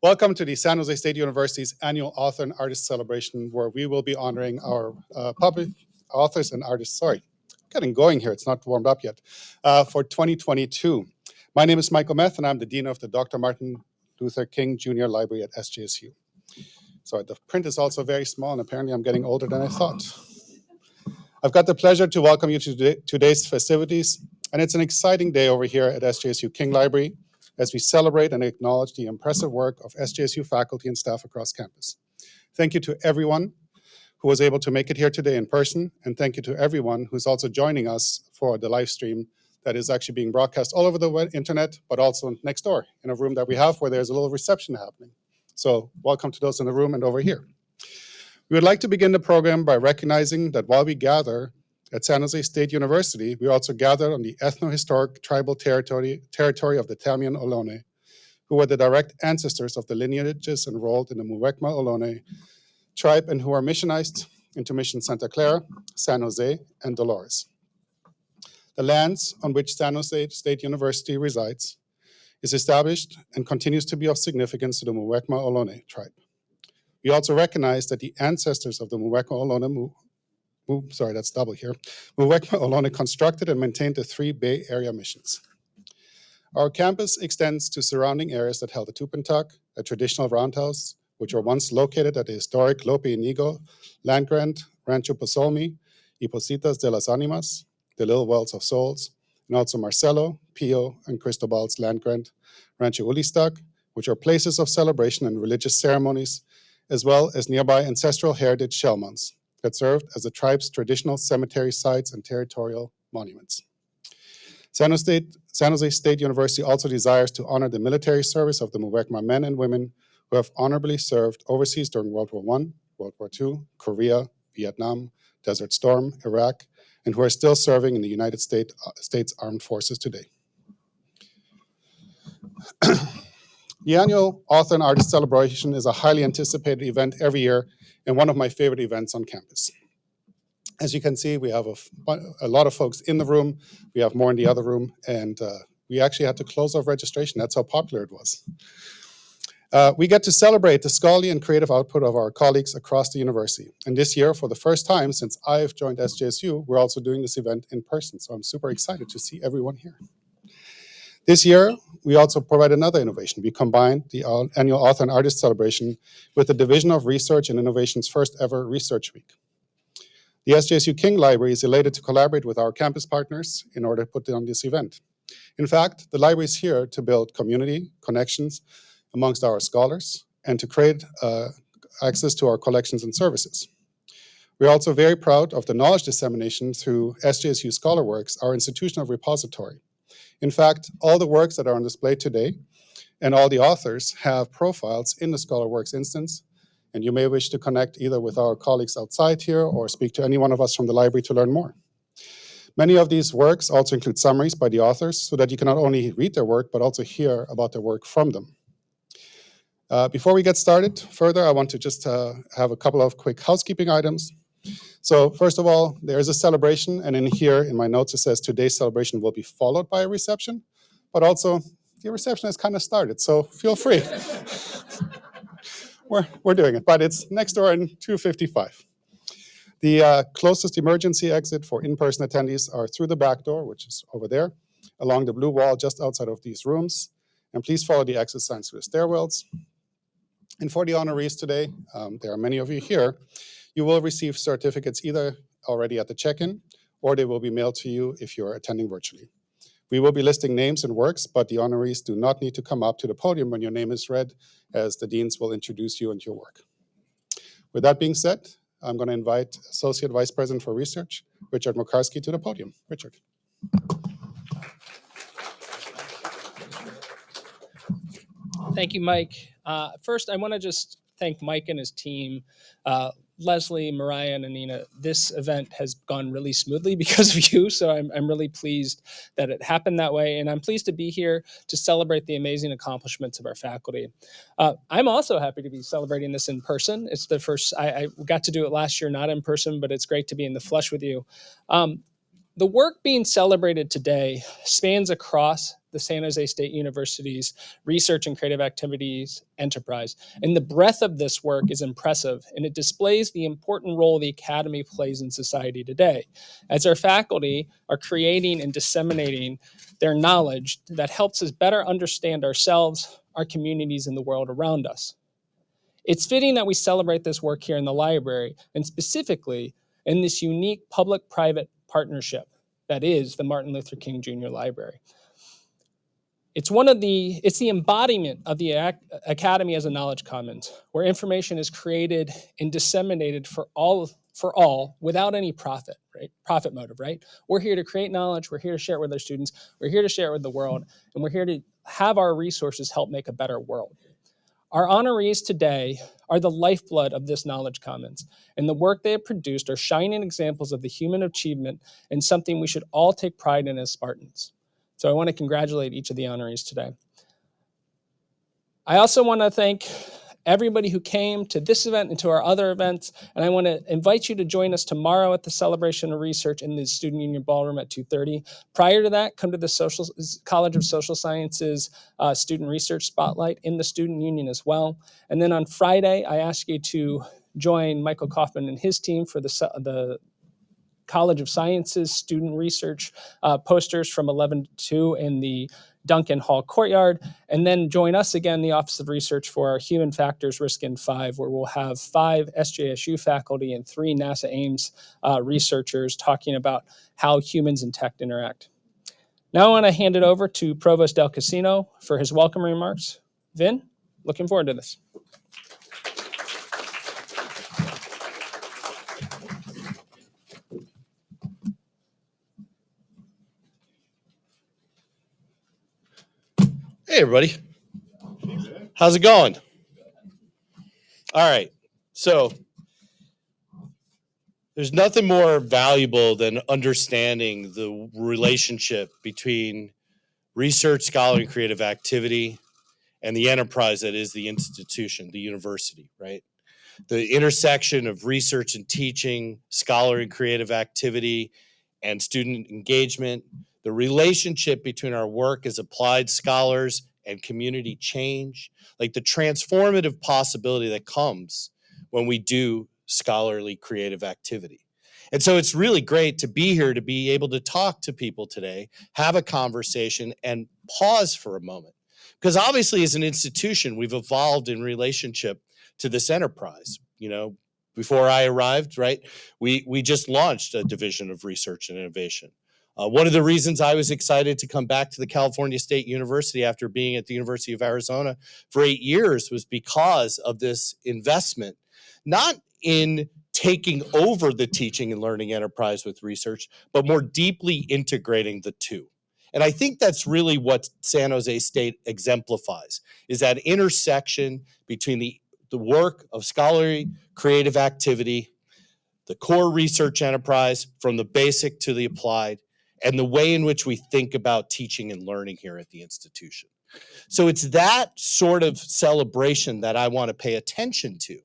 Welcome to the San Jose State University's annual Author and Artist Celebration, where we will be honoring our public authors and artists. Sorry, getting going here. It's not warmed up yet. For 2022. My name is Michael Meth, and I'm the Dean of the Dr. Martin Luther King Jr. Library at SJSU. Sorry, the print is also very small, and apparently I'm getting older than I thought. I've got the pleasure to welcome you to today's festivities, and it's an exciting day over here at SJSU King Library as we celebrate and acknowledge the impressive work of SJSU faculty and staff across campus. Thank you to everyone who was able to make it here today in person, and thank you to everyone who's also joining us for the live stream that is actually being broadcast all over the internet, but also next door in a room that we have where there's a little reception happening. So welcome to those in the room and over here. We would like to begin the program by recognizing that while we gather at San Jose State University, we also gather on the ethno-historic tribal territory of the Tamian Ohlone, who were the direct ancestors of the lineages enrolled in the Muwekma Ohlone tribe and who are missionized into Mission Santa Clara, San Jose, and Dolores. The lands on which San Jose State University resides is established and continues to be of significance to the Muwekma Ohlone tribe. We also recognize that the ancestors of the Muwekma Ohlone Muwekma Ohlone constructed and maintained the 3 Bay Area missions. Our campus extends to surrounding areas that held the Tupantak, a traditional roundhouse, which were once located at the historic Lope Inigo land grant, Rancho Posolmi, Ipositas de las Animas, the Little Wells of Souls, and also Marcelo, Pio, and Cristobal's land grant, Rancho Ulistac, which are places of celebration and religious ceremonies, as well as nearby ancestral heritage shell mounds that served as the tribe's traditional cemetery sites and territorial monuments. San Jose State University also desires to honor the military service of the Muwekma men and women who have honorably served overseas during World War I, World War II, Korea, Vietnam, Desert Storm, Iraq, and who are still serving in the United States Armed Forces today. The annual Author and Artist Celebration is a highly anticipated event every year and one of my favorite events on campus. As you can see, we have a lot of folks in the room. We have more in the other room, and we actually had to close off registration. That's how popular it was. We get to celebrate the scholarly and creative output of our colleagues across the university. And this year, for the first time since I've joined SJSU, we're also doing this event in person. So I'm super excited to see everyone here. This year, we also provide another innovation. We combined the annual Author and Artist Celebration with the Division of Research and Innovation's first ever Research Week. The SJSU King Library is elated to collaborate with our campus partners in order to put on this event. In fact, the library is here to build community connections amongst our scholars and to create access to our collections and services. We're also very proud of the knowledge dissemination through SJSU ScholarWorks, our institutional repository. In fact, all the works that are on display today and all the authors have profiles in the ScholarWorks instance, and you may wish to connect either with our colleagues outside here or speak to any one of us from the library to learn more. Many of these works also include summaries by the authors so that you can not only read their work, but also hear about their work from them. Before we get started further, I want to just have a couple of quick housekeeping items. So first of all, there is a celebration, and in here in my notes it says today's celebration will be followed by a reception, but also the reception has kind of started, so feel free. We're doing it, but it's next door in 255. The closest emergency exit for in-person attendees are through the back door, which is over there, along the blue wall just outside of these rooms, and please follow the exit signs through the stairwells. And for the honorees today, there are many of you here, you will receive certificates either already at the check-in or they will be mailed to you if you're attending virtually. We will be listing names and works, but the honorees do not need to come up to the podium when your name is read, as the deans will introduce you and your work. With that being said, I'm going to invite Associate Vice President for Research, Richard Mukarski, to the podium. Richard. Thank you, Mike. First, I want to just thank Mike and his team. Leslie, Mariah, and Anina, this event has gone really smoothly because of you, so I'm really pleased that it happened that way, and I'm pleased to be here to celebrate the amazing accomplishments of our faculty. I'm also happy to be celebrating this in person. It's the first, I got to do it last year, not in person, but it's great to be in the flesh with you. The work being celebrated today spans across the San Jose State University's Research and Creative Activities Enterprise. And the breadth of this work is impressive, and it displays the important role the Academy plays in society today, as our faculty are creating and disseminating their knowledge that helps us better understand ourselves, our communities, and the world around us. It's fitting that we celebrate this work here in the library, and specifically in this unique public-private partnership that is the Martin Luther King Jr. Library. It's the embodiment of the Academy as a knowledge commons, where information is created and disseminated for all without any profit, right? Profit motive, right? We're here to create knowledge, we're here to share it with our students, we're here to share it with the world, and we're here to have our resources help make a better world. Our honorees today are the lifeblood of this knowledge commons, and the work they have produced are shining examples of the human achievement and something we should all take pride in as Spartans. So I want to congratulate each of the honorees today. I also want to thank everybody who came to this event and to our other events, and I want to invite you to join us tomorrow at the Celebration of Research in the Student Union Ballroom at 2:30. Prior to that, come to the College of Social Sciences Student Research Spotlight in the Student Union as well. And then on Friday, I ask you to join Michael Kaufman and his team for the College of Sciences student research posters from 11 to 2 in the Duncan Hall courtyard, and then join us again, the Office of Research, for our Human Factors Risk in 5, where we'll have 5 SJSU faculty and 3 NASA Ames researchers talking about how humans and tech interact. Now I want to hand it over to Provost Del Casino for his welcome remarks. Vin, looking forward to this. Hey, everybody. How's it going? All right. So there's nothing more valuable than understanding the relationship between research, scholarly, and creative activity and the enterprise that is the institution, the university, right? The intersection of research and teaching, scholarly and creative activity, and student engagement, the relationship between our work as applied scholars and community change, like the transformative possibility that comes when we do scholarly creative activity. And so it's really great to be here, to be able to talk to people today, have a conversation, and pause for a moment. Because obviously, as an institution, we've evolved in relationship to this enterprise. You know, before I arrived, right, we just launched a division of research and innovation. One of the reasons I was excited to come back to the California State University after being at the University of Arizona for 8 years was because of this investment, not in taking over the teaching and learning enterprise with research, but more deeply integrating the two. And I think that's really what San Jose State exemplifies, is that intersection between the work of scholarly creative activity, the core research enterprise, from the basic to the applied, and the way in which we think about teaching and learning here at the institution. So it's that sort of celebration that I want to pay attention to,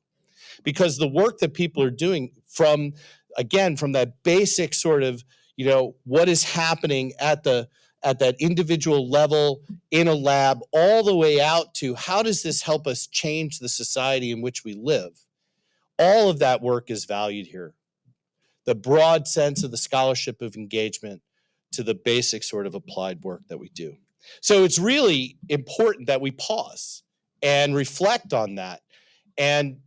because the work that people are doing from that basic sort of, what is happening at that individual level in a lab, all the way out to how does this help us change the society in which we live. All of that work is valued here. The broad sense of the scholarship of engagement to the basic sort of applied work that we do. So it's really important that we pause and reflect on that and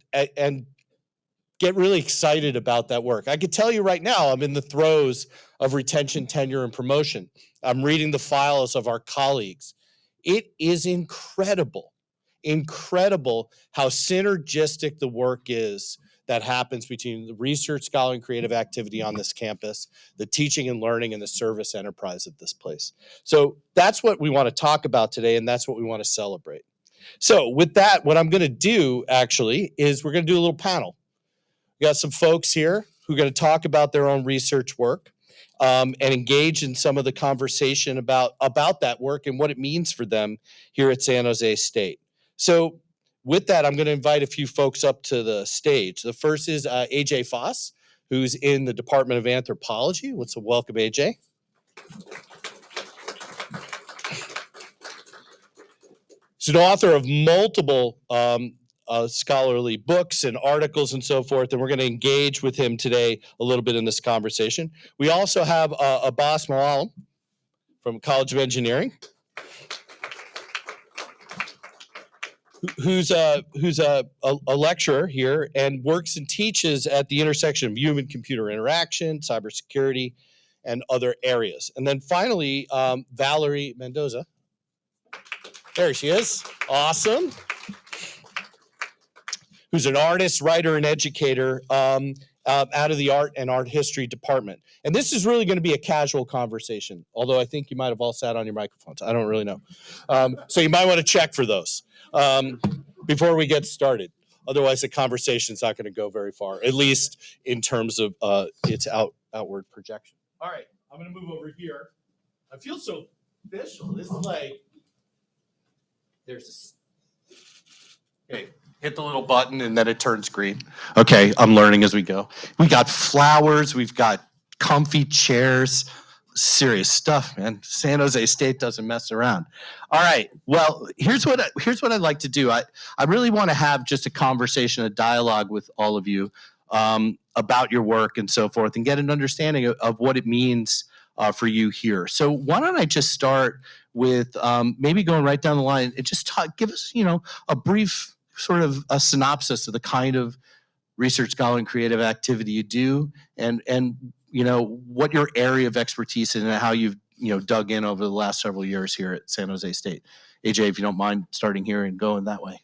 get really excited about that work. I could tell you right now, I'm in the throes of retention, tenure, and promotion. I'm reading the files of our colleagues. It is incredible how synergistic the work is that happens between the research, scholarly, and creative activity on this campus, the teaching and learning, and the service enterprise of this place. So that's what we want to talk about today, and that's what we want to celebrate. So with that, what I'm going to do actually is we're going to do a little panel. We got some folks here who are going to talk about their own research work and engage in some of the conversation about that work and what it means for them here at San Jose State. So with that, I'm going to invite a few folks up to the stage. The first is AJ Foss, who's in the Department of Anthropology. Welcome, AJ. He's an author of multiple scholarly books and articles and so forth, and we're going to engage with him today a little bit in this conversation. We also have Abbas Malalam from College of Engineering, who's a lecturer here and works and teaches at the intersection of human-computer interaction, cybersecurity, and other areas. And then finally, Valerie Mendoza. There she is. Awesome. Who's an artist, writer, and educator out of the art and art history department. And this is really going to be a casual conversation, although I think you might have all sat on your microphones. I don't really know. So you might want to check for those before we get started. Otherwise, the conversation's not going to go very far, at least in terms of its outward projection. All right, I'm going to move over here. I feel so official. This is like, there's this. Okay. Hit the little button and then it turns green. Okay, I'm learning as we go. We got flowers, we've got comfy chairs. Serious stuff, man. San Jose State doesn't mess around. All right. Well, here's what I'd like to do. I really want to have just a conversation, a dialogue with all of you about your work and so forth, and get an understanding of what it means for you here. So why don't I just start with maybe going right down the line and just give us, a brief sort of a synopsis of the kind of research, scholar, and creative activity you do, and what your area of expertise is and how you've dug in over the last several years here at San Jose State. AJ, if you don't mind starting here and going that way.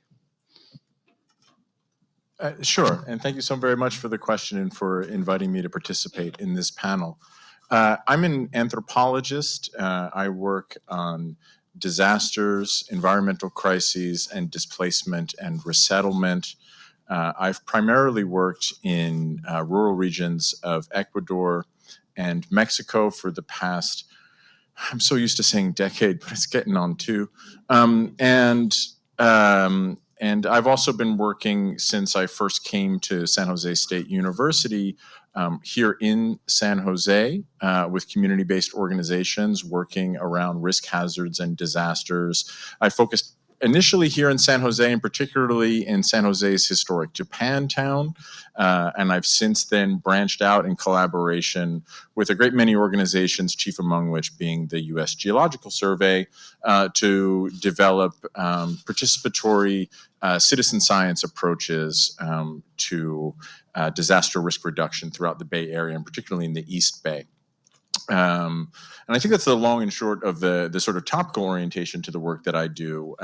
Sure, and thank you so very much for the question and for inviting me to participate in this panel. I'm an anthropologist. I work on disasters, environmental crises, and displacement and resettlement. I've primarily worked in rural regions of Ecuador and Mexico for the past, I'm so used to saying decade, but it's getting on two. And I've also been working since I first came to San Jose State University here in San Jose with community-based organizations working around risk hazards and disasters. I focused initially here in San Jose, and particularly in San Jose's historic Japantown, and I've since then branched out in collaboration with a great many organizations, chief among which being the U.S. Geological Survey, to develop participatory citizen science approaches to disaster risk reduction throughout the Bay Area, and particularly in the East Bay. And I think that's the long and short of the sort of topical orientation to the work that I do.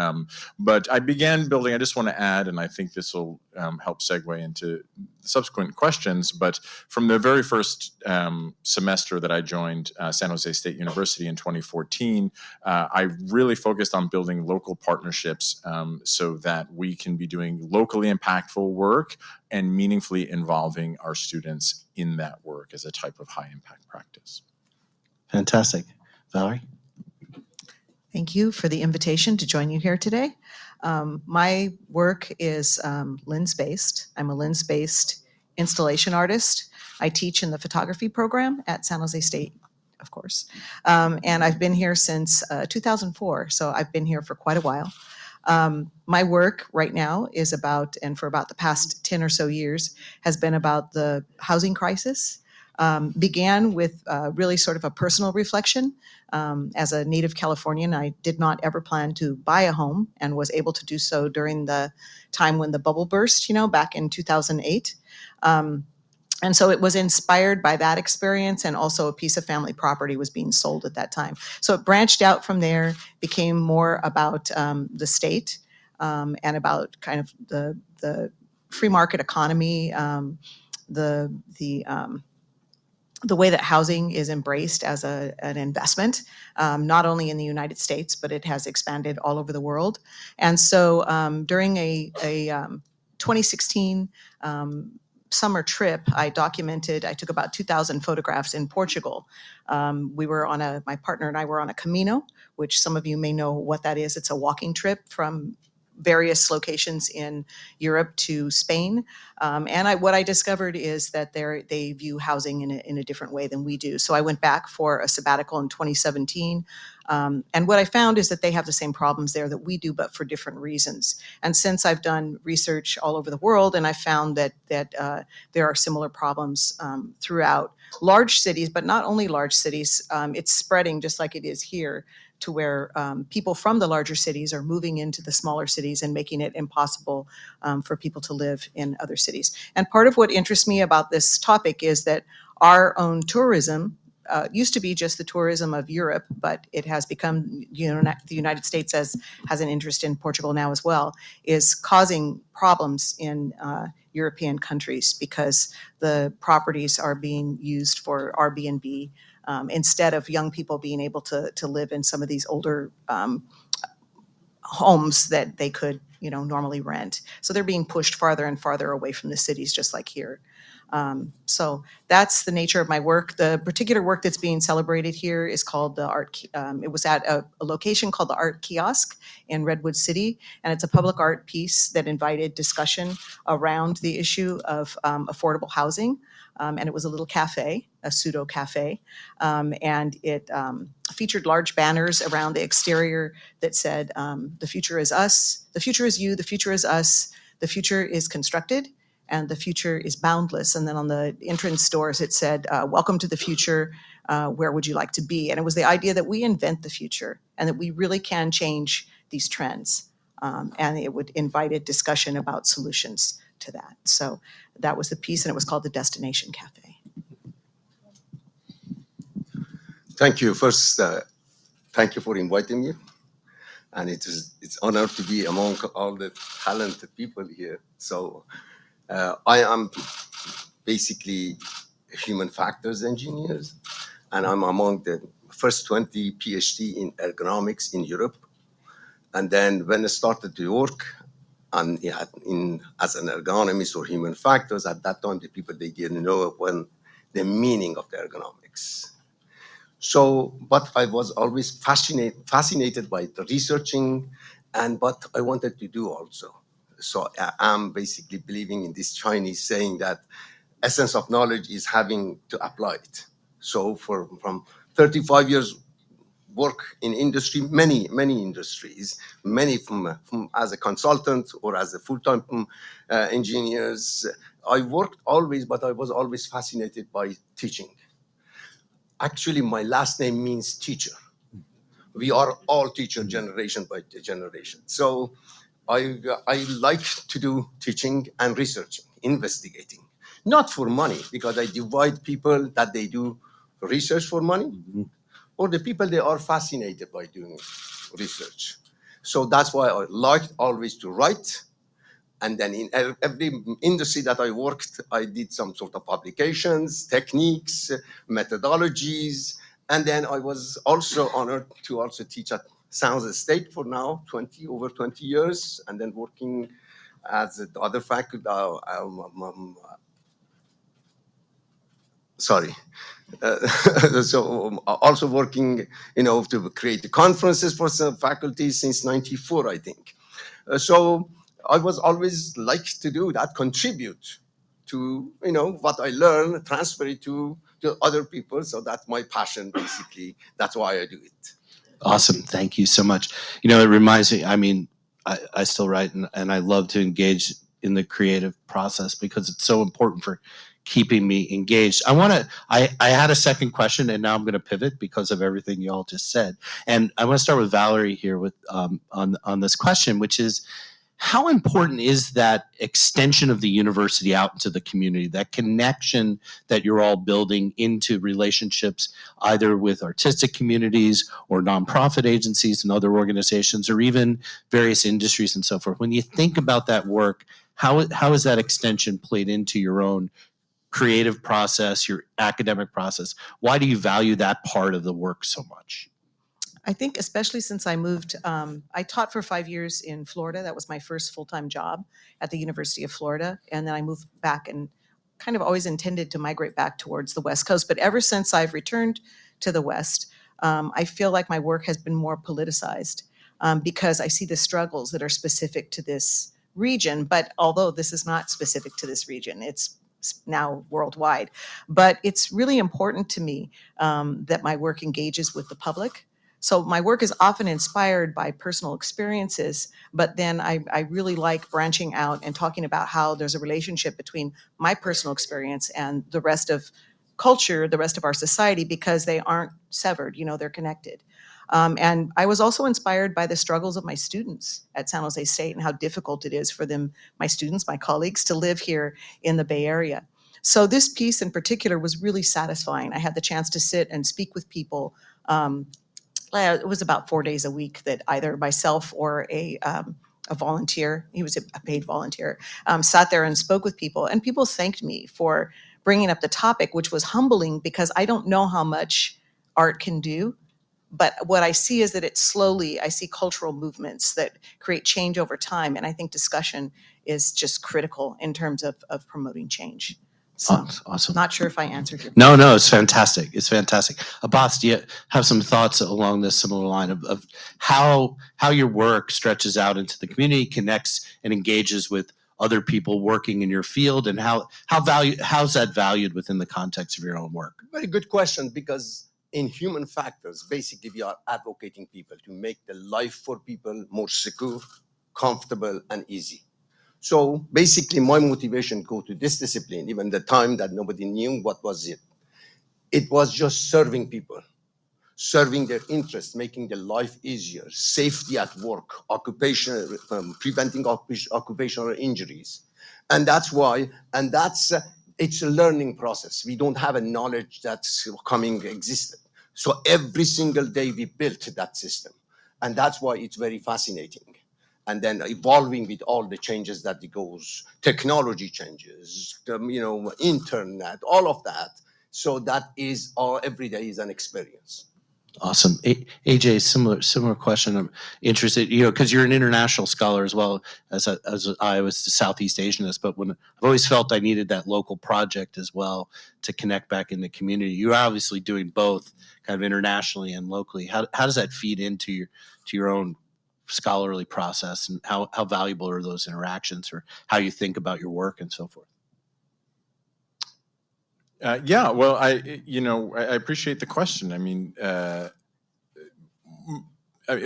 But I began building, I just want to add, and I think this will help segue into subsequent questions, but from the very first semester that I joined San Jose State University in 2014, I really focused on building local partnerships so that we can be doing locally impactful work and meaningfully involving our students in that work as a type of high impact practice. Fantastic. Valerie? Thank you for the invitation to join you here today. My work is lens-based. I'm a lens-based installation artist. I teach in the photography program at San Jose State, of course. And I've been here since 2004, so I've been here for quite a while. My work right now is about, and for about the past 10 or so years, has been about the housing crisis. Began with really sort of a personal reflection. As a native Californian, I did not ever plan to buy a home and was able to do so during the time when the bubble burst, back in 2008. And so it was inspired by that experience, and also a piece of family property was being sold at that time. So it branched out from there, became more about the state and about kind of the free market economy, the way that housing is embraced as an investment, not only in the United States, but it has expanded all over the world. And so during a 2016 summer trip, I took about 2,000 photographs in Portugal. My partner and I were on a Camino, which some of you may know what that is. It's a walking trip from various locations in Europe to Spain. What I discovered is that they view housing in a different way than we do. So I went back for a sabbatical in 2017. And what I found is that they have the same problems there that we do, but for different reasons. And since I've done research all over the world, and I found that there are similar problems throughout large cities, but not only large cities. It's spreading just like it is here, to where people from the larger cities are moving into the smaller cities and making it impossible for people to live in other cities. And part of what interests me about this topic is that our own tourism used to be just the tourism of Europe, but it has become, the United States has an interest in Portugal now as well, is causing problems in European countries because the properties are being used for Airbnb instead of young people being able to live in some of these older homes that they could, normally rent. So they're being pushed farther and farther away from the cities, just like here. So that's the nature of my work. The particular work that's being celebrated here is called the Art. It was at a location called the Art Kiosk in Redwood City, and it's a public art piece that invited discussion around the issue of affordable housing. And it was a little cafe, a pseudo cafe, and it featured large banners around the exterior that said, "The future is us. The future is you. The future is us. The future is constructed." And the future is boundless. And then on the entrance doors, it said, "Welcome to the future. Where would you like to be?" And it was the idea that we invent the future and that we really can change these trends. And it would invite a discussion about solutions to that. So that was the piece, and it was called the Destination Cafe. Thank you. First, thank you for inviting me. And it's honor to be among all the talented people here. So I am basically a human factors engineers, and I'm among the first 20 PhD in ergonomics in Europe. And then when I started to work as an ergonomist or human factors, at that time, the people, they didn't know the meaning of the ergonomics. So, but I was always fascinated by the researching and what I wanted to do also. So I'm basically believing in this Chinese saying that essence of knowledge is having to apply it. So from 35 years work in industry, many industries, many from as a consultant or as a full-time engineers, I worked always, but I was always fascinated by teaching. Actually, my last name means teacher. We are all teacher generation by generation. So I like to do teaching and researching, investigating, not for money, because I divide people that they do research for money, or the people they are fascinated by doing research. So that's why I liked always to write. And then in every industry that I worked, I did some sort of publications, techniques, methodologies. And then I was also honored to also teach at San Jose State for now, over 20 years, and then working as the other faculty. So also working, to create the conferences for some faculty since '94, I think. So I was always like to do that, contribute to, what I learn, transfer it to other people. So that's my passion, basically. That's why I do it. Awesome. Thank you so much. It reminds me, I still write and I love to engage in the creative process because it's so important for keeping me engaged. I had a second question and now I'm going to pivot because of everything you all just said. And I want to start with Valerie here with on this question, which is, how important is that extension of the university out into the community, that connection that you're all building into relationships, either with artistic communities or nonprofit agencies and other organizations, or even various industries and so forth? When you think about that work, how is that extension played into your own creative process, your academic process? Why do you value that part of the work so much? I think especially since I moved, I taught for 5 years in Florida. That was my first full-time job at the University of Florida. And then I moved back and kind of always intended to migrate back towards the West Coast. But ever since I've returned to the West, I feel like my work has been more politicized. because I see the struggles that are specific to this region. But although this is not specific to this region, it's now worldwide. But it's really important to me that my work engages with the public. So my work is often inspired by personal experiences, but then I really like branching out and talking about how there's a relationship between my personal experience and the rest of culture, the rest of our society, because they aren't severed, they're connected. And I was also inspired by the struggles of my students at San Jose State and how difficult it is for them, my students, my colleagues, to live here in the Bay Area. So this piece in particular was really satisfying. I had the chance to sit and speak with people. It was about 4 days a week that either myself or a volunteer, he was a paid volunteer, sat there and spoke with people. And people thanked me for bringing up the topic, which was humbling because I don't know how much art can do. But what I see is that I see cultural movements that create change over time. And I think discussion is just critical in terms of promoting change. So Awesome. not sure if I answered your question. No, it's fantastic. It's fantastic. Abbas, do you have some thoughts along this similar line of how your work stretches out into the community, connects and engages with other people working in your field, and how's that valued within the context of your own work? Very good question, because in human factors, basically we are advocating people to make the life for people more secure, comfortable, and easy. So basically my motivation go to this discipline, even the time that nobody knew what was it. It was just serving people, serving their interests, making their life easier, safety at work, preventing occupational injuries. And that's why, it's a learning process. We don't have a knowledge that's existed. So every single day we built that system. And that's why it's very fascinating. And then evolving with all the changes that it goes, technology changes, internet, all of that. So that is every day is an experience. Awesome. AJ, similar question. I'm interested, because you're an international scholar as well as I was the Southeast Asianist, but I've always felt I needed that local project as well to connect back in the community. You're obviously doing both kind of internationally and locally. How does that feed into your own scholarly process, and how valuable are those interactions, or how you think about your work and so forth? Yeah, well, I appreciate the question. I mean,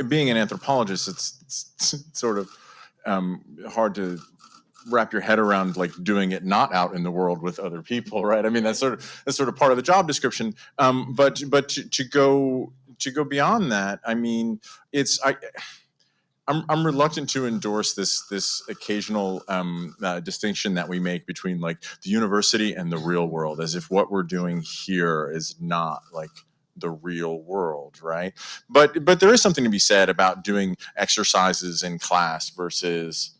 being an anthropologist, it's sort of hard to wrap your head around, like, doing it not out in the world with other people, right? I mean, that's sort of part of the job description. But to go beyond that, I mean, I'm reluctant to endorse this occasional distinction that we make between, like, the university and the real world, as if what we're doing here is not like the real world, right? But there is something to be said about doing exercises in class versus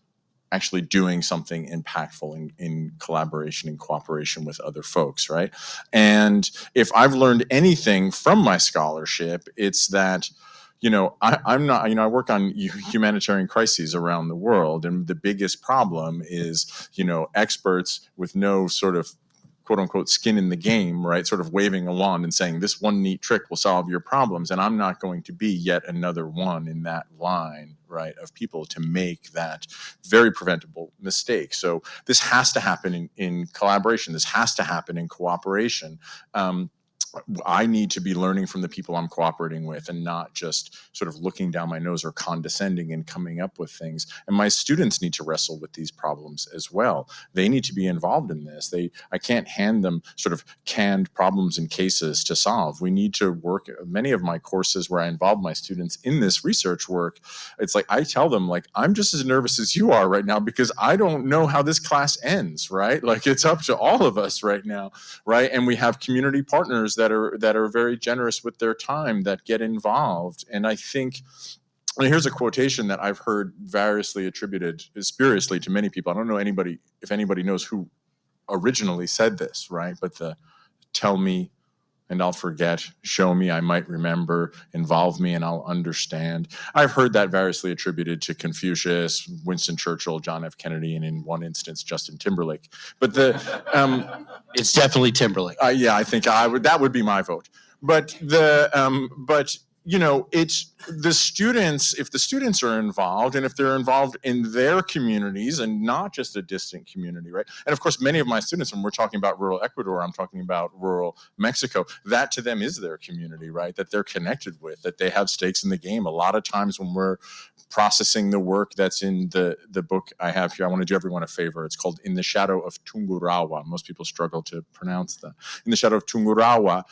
actually doing something impactful in collaboration and cooperation with other folks, right? And if I've learned anything from my scholarship, it's that, I'm not, I work on humanitarian crises around the world, and the biggest problem is, experts with no sort of quote unquote skin in the game, right? Sort of waving a wand and saying this one neat trick will solve your problems. And I'm not going to be yet another one in that line, right, of people to make that very preventable mistake. So this has to happen in collaboration. This has to happen in cooperation. I need to be learning from the people I'm cooperating with, and not just sort of looking down my nose or condescending and coming up with things. And my students need to wrestle with these problems as well. They need to be involved in this. I can't hand them sort of canned problems and cases to solve. We need to work. Many of my courses where I involve my students in this research work, it's like I tell them, like, I'm just as nervous as you are right now, because I don't know how this class ends, right? Like, it's up to all of us right now, right? And we have community partners that are very generous with their time, that get involved. And I think, and here's a quotation that I've heard variously attributed spuriously to many people. I don't know if anybody knows who originally said this, right? But the tell me and I'll forget, show me, I might remember, involve me and I'll understand. I've heard that variously attributed to Confucius, Winston Churchill, John F. Kennedy, and in one instance, Justin Timberlake. But it's definitely Timberlake. Yeah, I think that would be my vote. But you know, it's the students, if the students are involved and if they're involved in their communities and not just a distant community, right? And of course, many of my students, when we're talking about rural Ecuador, I'm talking about rural Mexico, that to them is their community, right? That they're connected with, that they have stakes in the game. A lot of times when we're processing the work that's in the book I have here, I want to do everyone a favor. It's called In the Shadow of Tungurahua. Most people struggle to pronounce that. In the Shadow of Tungurahua,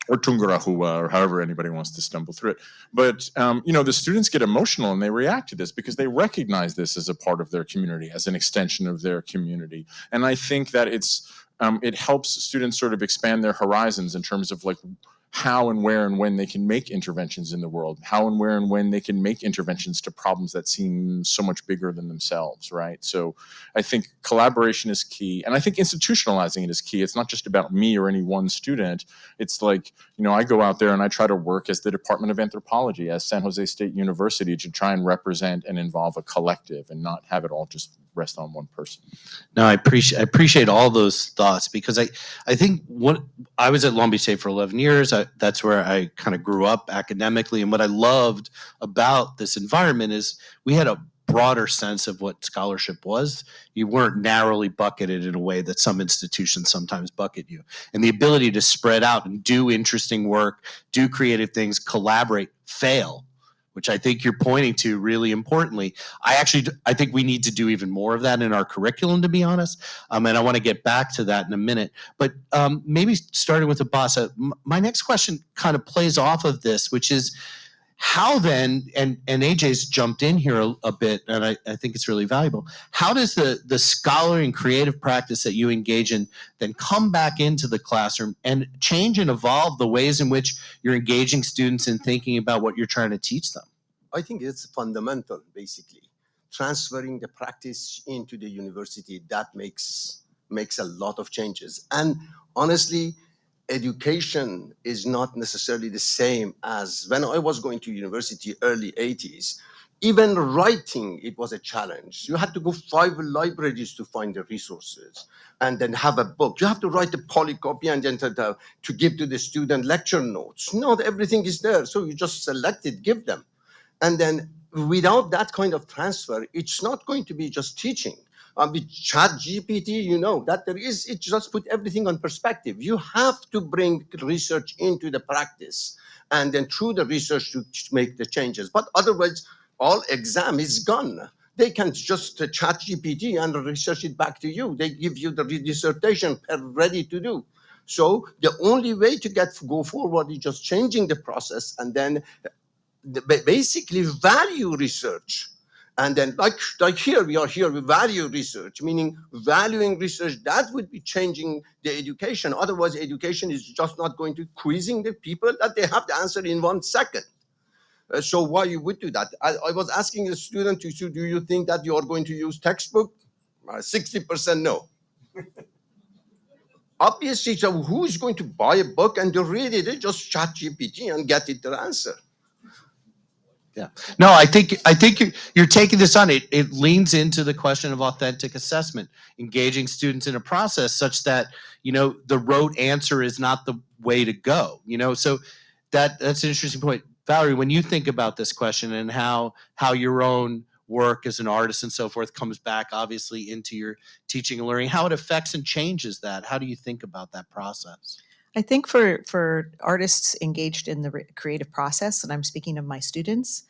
or Tungurahua, or however anybody wants to stumble through it. But, you know, the students get emotional and they react to this because they recognize this as a part of their community, as an extension of their community. And I think that it helps students sort of expand their horizons in terms of like how and where and when they can make interventions in the world, how and where and when they can make interventions to problems that seem so much bigger than themselves, right? So I think collaboration is key. And I think institutionalizing it is key. It's not just about me or any one student. It's like, you know, I go out there and I try to work as the Department of Anthropology, as San Jose State University, to try and represent and involve a collective and not have it all just rest on one person. No, I appreciate all those thoughts, because I think I was at Long Beach State for 11 years. That's where I kind of grew up academically. And what I loved about this environment is we had a broader sense of what scholarship was. You weren't narrowly bucketed in a way that some institutions sometimes bucket you. And the ability to spread out and do interesting work, do creative things, collaborate, fail, which I think you're pointing to really importantly. I think we need to do even more of that in our curriculum, to be honest. And I want to get back to that in a minute. But maybe starting with Abasa, my next question kind of plays off of this, which is how then, and AJ's jumped in here a bit, and I think it's really valuable. How does the scholarly and creative practice that you engage in then come back into the classroom and change and evolve the ways in which you're engaging students and thinking about what you're trying to teach them? I think it's fundamental, basically. Transferring the practice into the university, that makes a lot of changes. And honestly, education is not necessarily the same as when I was going to university early 80s. Even writing, it was a challenge. You had to go 5 libraries to find the resources and then have a book. You have to write a polycopy and then to give to the student lecture notes. Not everything is there, so you just select it, give them. And then without that kind of transfer, it's not going to be just teaching. With ChatGPT, you know that it just put everything on perspective. You have to bring research into the practice and then through the research to make the changes. But otherwise, all exam is gone. They can just ChatGPT and research it back to you. They give you the dissertation ready to do. So the only way to go forward is just changing the process and then basically value research. And then like here, we are here with value research, meaning valuing research. That would be changing the education. Otherwise, education is just not going to quizzing the people that they have the answer in 1 second. So why you would do that? I was asking a student, do you think that you are going to use textbook? 60% no. Obviously, so who is going to buy a book and to read it? They just chat GPT and get it their answer. Yeah. No, I think you're taking this on. It leans into the question of authentic assessment, engaging students in a process such that, you know, the rote answer is not the way to go. You know, so that's an interesting point. Valerie, when you think about this question and how your own work as an artist and so forth comes back obviously into your teaching and learning, how it affects and changes that, how do you think about that process? I think for artists engaged in the creative process, and I'm speaking of my students,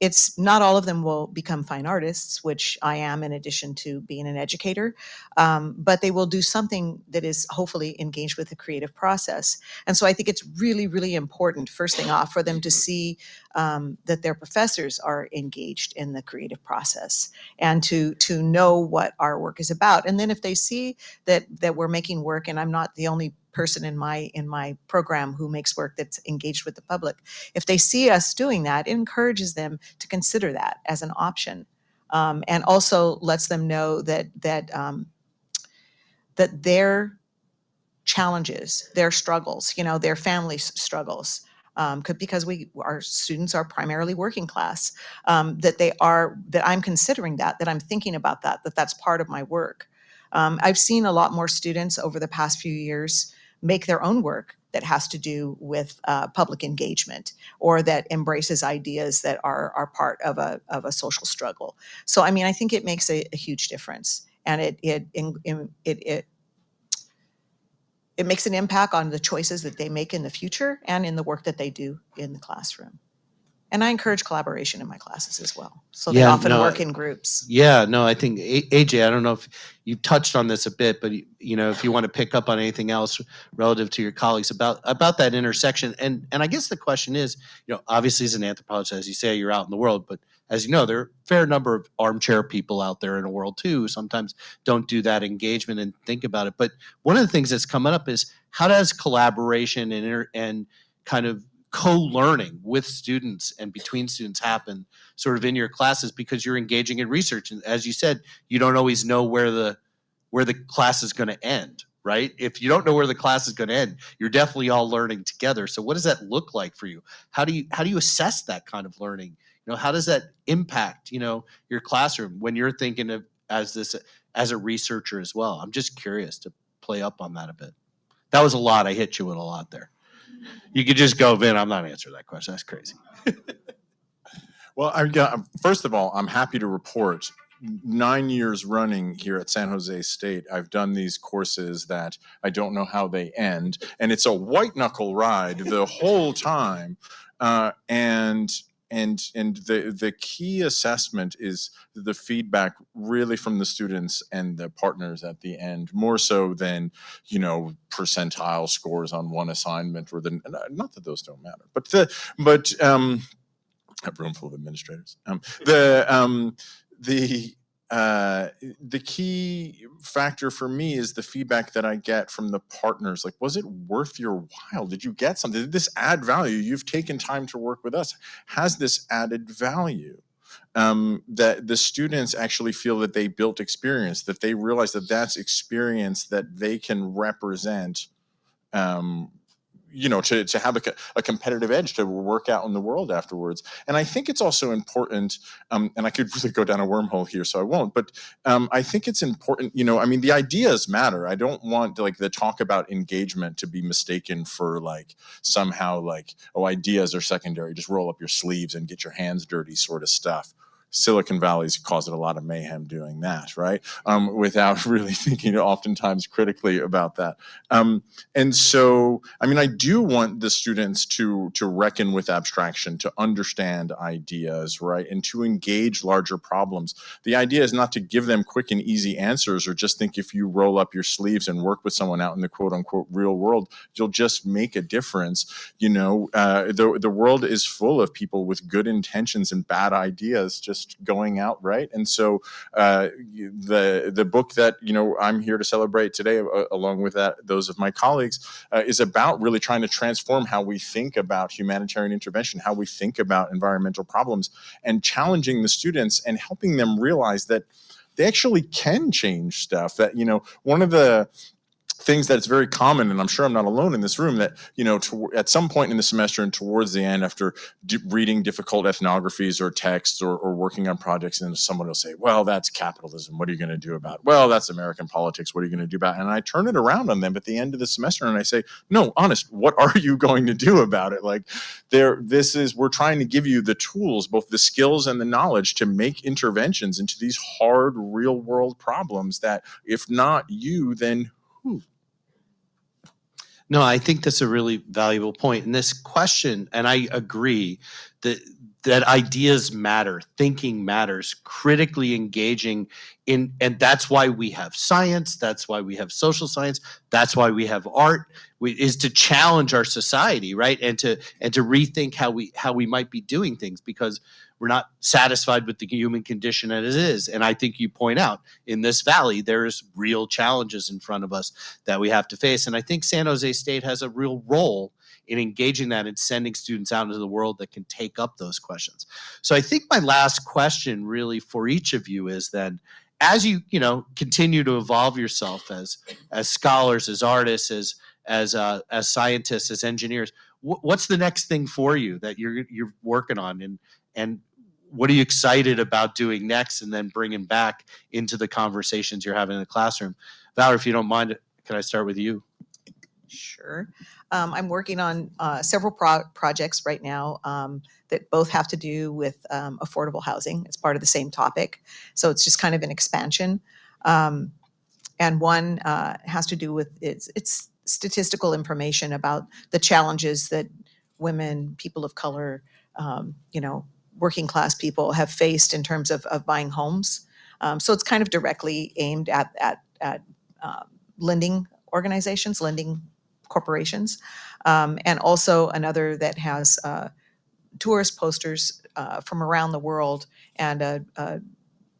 it's not all of them will become fine artists, which I am in addition to being an educator, but they will do something that is hopefully engaged with the creative process. And so I think it's really, really important, first thing off, for them to see that their professors are engaged in the creative process and to know what our work is about. And then if they see that we're making work, and I'm not the only person in my program who makes work that's engaged with the public, if they see us doing that, it encourages them to consider that as an option, and also lets them know that their challenges, their struggles, you know, their family struggles, because our students are primarily working class, that I'm considering that I'm thinking about that's part of my work. I've seen a lot more students over the past few years make their own work that has to do with public engagement, or that embraces ideas that are part of a social struggle. So, I mean, I think it makes a huge difference, and it makes an impact on the choices that they make in the future and in the work that they do in the classroom. And I encourage collaboration in my classes as well. So they Yeah, often no, work in groups. Yeah, no, I think AJ, I don't know if you touched on this a bit, but you know, if you want to pick up on anything else relative to your colleagues about that intersection, and I guess the question is, you know, obviously as an anthropologist, as you say, you're out in the world, but as you know, there are a fair number of armchair people out there in the world too, who sometimes don't do that engagement and think about it. But one of the things that's coming up is how does collaboration and kind of co-learning with students and between students happen sort of in your classes, because you're engaging in research, and as you said, you don't always know where the class is going to end, right? If you don't know where the class is going to end, you're definitely all learning together. So what does that look like for you? How do you assess that kind of learning? You know, how does that impact, you know, your classroom when you're thinking of as a researcher as well? I'm just curious to play up on that a bit. That was a lot. I hit you with a lot there. You could just go, Vin, I'm not answering that question. That's crazy. Well, first of all, I'm happy to report 9 years running here at San Jose State, I've done these courses that I don't know how they end, and it's a white knuckle ride the whole time. And the key assessment is the feedback really from the students and the partners at the end, more so than, you know, percentile scores on one assignment, or the, not that those don't matter, but a room full of administrators. The key factor for me is the feedback that I get from the partners. Like, was it worth your while? Did you get something? Did this add value? You've taken time to work with us. Has this added value? That the students actually feel that they built experience, that they realize that that's experience that they can represent, you know, to have a competitive edge to work out in the world afterwards. And I think it's also important, and I could really go down a wormhole here, so I won't, but I think it's important, you know, I mean, the ideas matter. I don't want like the talk about engagement to be mistaken for like somehow like, oh, ideas are secondary, just roll up your sleeves and get your hands dirty sort of stuff. Silicon Valley's caused a lot of mayhem doing that, right? Without really thinking oftentimes critically about that. And so, I mean, I do want the students to reckon with abstraction, to understand ideas, right? And to engage larger problems. The idea is not to give them quick and easy answers, or just think if you roll up your sleeves and work with someone out in the quote unquote real world, you'll just make a difference. You know, the world is full of people with good intentions and bad ideas just going out, right? And so the book that, you know, I'm here to celebrate today, along with that, those of my colleagues, is about really trying to transform how we think about humanitarian intervention, how we think about environmental problems, and challenging the students and helping them realize that they actually can change stuff. That, you know, one of the things that's very common, and I'm sure I'm not alone in this room, that, you know, at some point in the semester and towards the end, after reading difficult ethnographies or texts or working on projects, and someone will say, well, that's capitalism. What are you going to do about it? Well, that's American politics. What are you going to do about it? And I turn it around on them at the end of the semester and I say, no, honest, what are you going to do about it? Like, we're trying to give you the tools, both the skills and the knowledge, to make interventions into these hard real world problems that, if not you, then who? No, I think that's a really valuable point. And this question, and I agree that ideas matter, thinking matters, critically engaging in, and that's why we have science, that's why we have social science, that's why we have art, is to challenge our society, right? And to rethink how we might be doing things, because we're not satisfied with the human condition as it is. And I think you point out, in this valley, there's real challenges in front of us that we have to face. And I think San Jose State has a real role in engaging that and sending students out into the world that can take up those questions. So I think my last question really for each of you is then, as you continue to evolve yourself as scholars, as artists, as scientists, as engineers, what's the next thing for you that you're working on, and what are you excited about doing next, and then bringing back into the conversations you're having in the classroom? Valerie, if you don't mind, can I start with you? Sure. I'm working on several projects right now that both have to do with affordable housing. It's part of the same topic. So it's just kind of an expansion. And one has to do with it's statistical information about the challenges that women, people of color, working class people have faced in terms of buying homes. So it's kind of directly aimed at lending organizations, lending corporations, and also another that has tourist posters from around the world, and a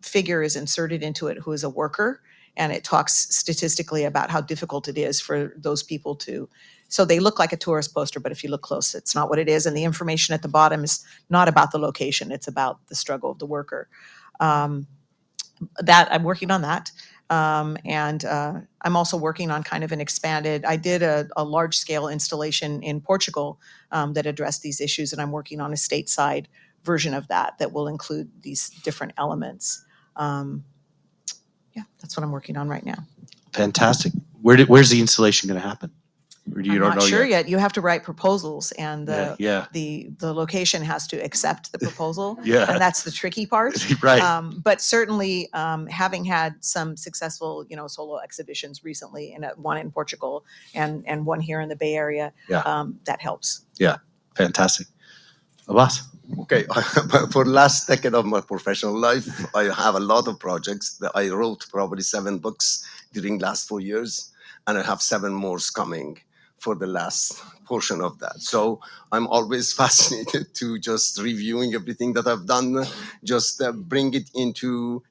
figure is inserted into it who is a worker, and it talks statistically about how difficult it is for those people to. So they look like a tourist poster, but if you look close, it's not what it is. And the information at the bottom is not about the location; it's about the struggle of the worker. That I'm working on that. And I'm also working on kind of an expanded, I did a large scale installation in Portugal that addressed these issues, and I'm working on a stateside version of that will include these different elements. Yeah, that's what I'm working on right now. Fantastic. Where's the installation going to happen? Or you I'm don't not know sure yet? yet. You have to write proposals, and Yeah. the location has to accept the proposal, Yeah. and that's the tricky part. Right. But certainly, having had some successful, solo exhibitions recently, and one in Portugal and one here in the Bay Area, that helps. Yeah. Fantastic. Abbas. Okay, for last decade of my professional life, I have a lot of projects. That I wrote probably 7 books during last 4 years, and I have 7 more coming for the last portion of that. So I'm always fascinated to just reviewing everything that I've done, just bring it into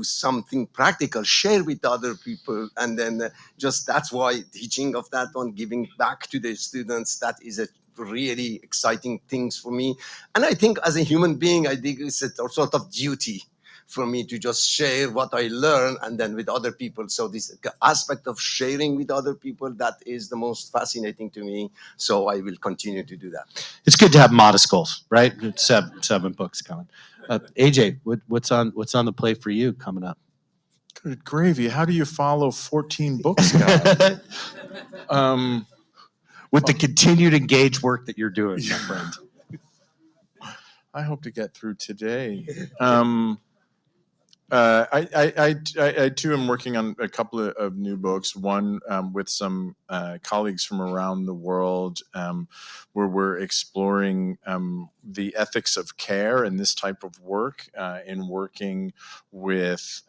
something practical, share with other people, and then just that's why teaching of that one, giving back to the students, that is a really exciting things for me. And I think as a human being, I think it's a sort of duty for me to just share what I learn and then with other people. So this aspect of sharing with other people, that is the most fascinating to me. So I will continue to do that. It's good to have modest goals, right? 7 books coming. AJ, what's on the plate for you coming up? Good gravy. How do you follow 14 books, guys? With the continued engaged work that you're doing, my friend. I hope to get through today. I too am working on a couple of new books. One with some colleagues from around the world, where we're exploring the ethics of care and this type of work in working with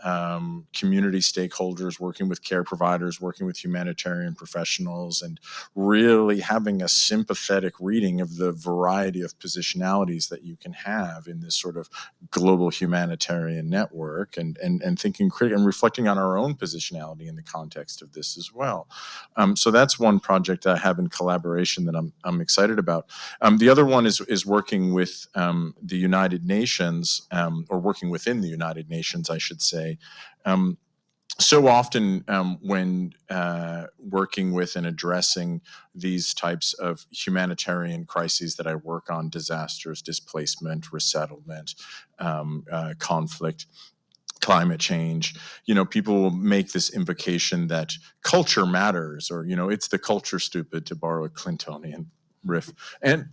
community stakeholders, working with care providers, working with humanitarian professionals, and really having a sympathetic reading of the variety of positionalities that you can have in this sort of global humanitarian network, and thinking critically and reflecting on our own positionality in the context of this as well. So that's one project I have in collaboration that I'm excited about. The other one is working with the United Nations, or working within the United Nations, I should say. So often when working with and addressing these types of humanitarian crises that I work on, disasters, displacement, resettlement, conflict, climate change, people will make this invocation that culture matters, or, it's the culture stupid, to borrow a Clintonian riff. And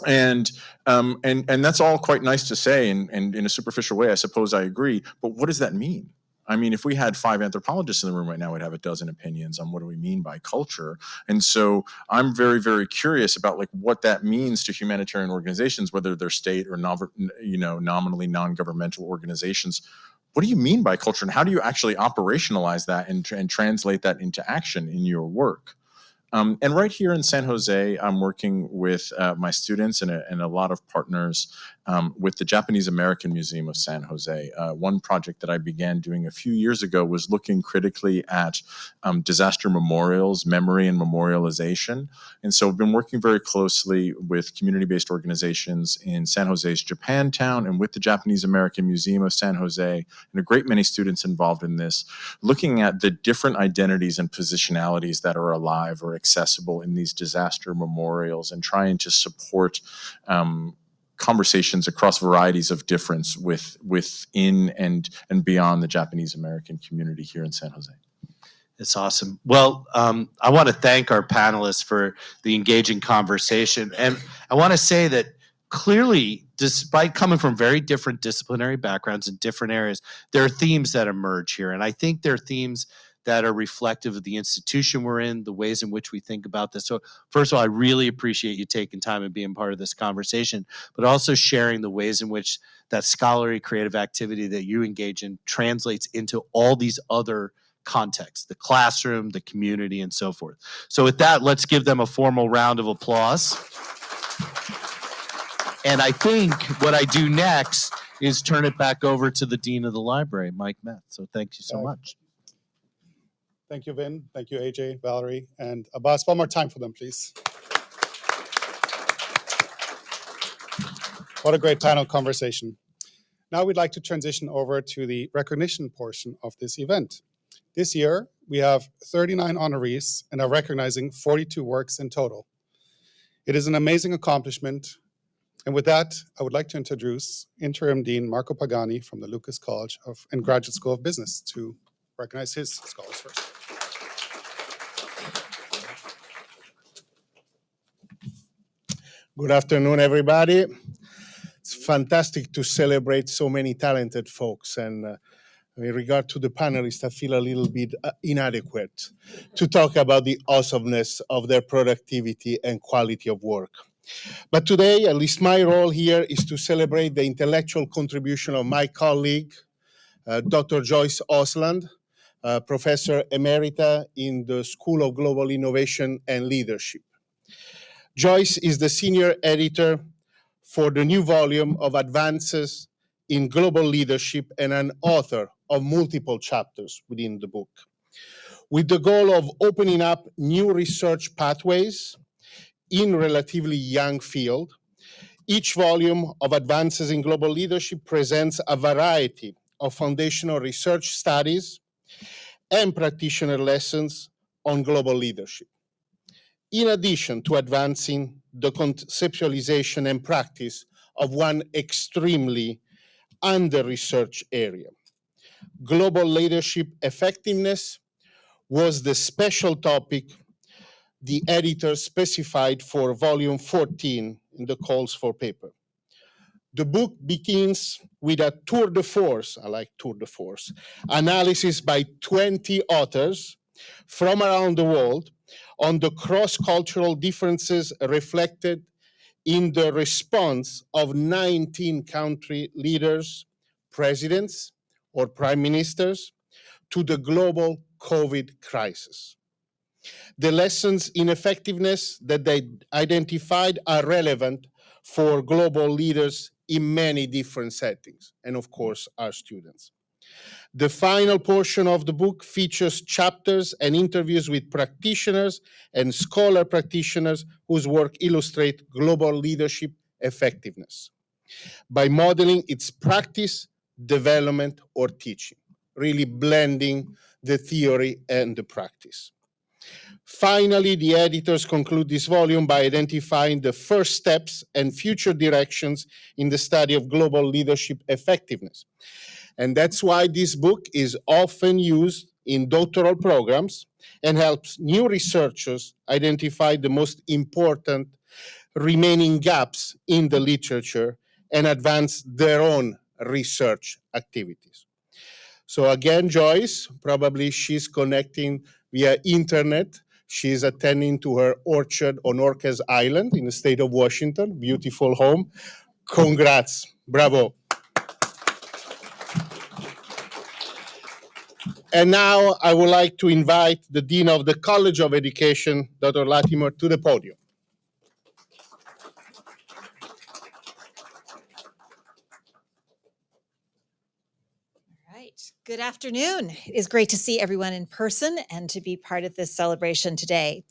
that's all quite nice to say, and in a superficial way, I suppose I agree. But what does that mean? I mean, if we had 5 anthropologists in the room right now, we'd have a dozen opinions on what do we mean by culture. And so I'm very, very curious about what that means to humanitarian organizations, whether they're state or nominally non-governmental organizations. What do you mean by culture, and how do you actually operationalize that and translate that into action in your work? And right here in San Jose, I'm working with my students and a lot of partners with the Japanese American Museum of San Jose. One project that I began doing a few years ago was looking critically at disaster memorials, memory and memorialization. And so I've been working very closely with community-based organizations in San Jose's Japantown and with the Japanese American Museum of San Jose, and a great many students involved in this, looking at the different identities and positionalities that are alive or accessible in these disaster memorials, and trying to support conversations across varieties of difference within and beyond the Japanese American community here in San Jose. It's awesome. Well, I want to thank our panelists for the engaging conversation. And I want to say that clearly, despite coming from very different disciplinary backgrounds in different areas, there are themes that emerge here. And I think there are themes that are reflective of the institution we're in, the ways in which we think about this. So first of all, I really appreciate you taking time and being part of this conversation, but also sharing the ways in which that scholarly creative activity that you engage in translates into all these other contexts, the classroom, the community, and so forth. So with that, let's give them a formal round of applause. And I think what I do next is turn it back over to the Dean of the Library, Mike Meth. So thank you so much. Thank you, Vin. Thank you, AJ, Valerie, and Abbas. One more time for them, please. What a great panel conversation. Now we'd like to transition over to the recognition portion of this event. This year, we have 39 honorees and are recognizing 42 works in total. It is an amazing accomplishment. And with that, I would like to introduce Interim Dean Marco Pagani from the Lucas College and Graduate School of Business to recognize his scholars first. Good afternoon, everybody. It's fantastic to celebrate so many talented folks. And in regard to the panelists, I feel a little bit inadequate to talk about the awesomeness of their productivity and quality of work. But today, at least my role here is to celebrate the intellectual contribution of my colleague, Dr. Joyce Osland, Professor Emerita in the School of Global Innovation and Leadership. Joyce is the senior editor for the new volume of Advances in Global Leadership and an author of multiple chapters within the book, with the goal of opening up new research pathways in relatively young field. Each volume of Advances in Global Leadership presents a variety of foundational research studies and practitioner lessons on global leadership, in addition to advancing the conceptualization and practice of one extremely under-researched area. Global leadership effectiveness was the special topic the editor specified for volume 14 in the calls for paper. The book begins with a tour de force, I like tour de force, analysis by 20 authors from around the world on the cross-cultural differences reflected in the response of 19 country leaders, presidents, or prime ministers to the global COVID crisis. The lessons in effectiveness that they identified are relevant for global leaders in many different settings, and of course, our students. The final portion of the book features chapters and interviews with practitioners and scholar practitioners whose work illustrate global leadership effectiveness by modeling its practice, development, or teaching, really blending the theory and the practice. Finally, the editors conclude this volume by identifying the first steps and future directions in the study of global leadership effectiveness. And that's why this book is often used in doctoral programs and helps new researchers identify the most important remaining gaps in the literature and advance their own research activities. So again, Joyce, probably she's connecting via internet. She's attending to her orchard on Orcas Island in the state of Washington, beautiful home. Congrats, bravo. And now I would like to invite the Dean of the College of Education, Dr. Latimer, to the podium. Good afternoon. It is great to see everyone in person and to be part of this celebration today.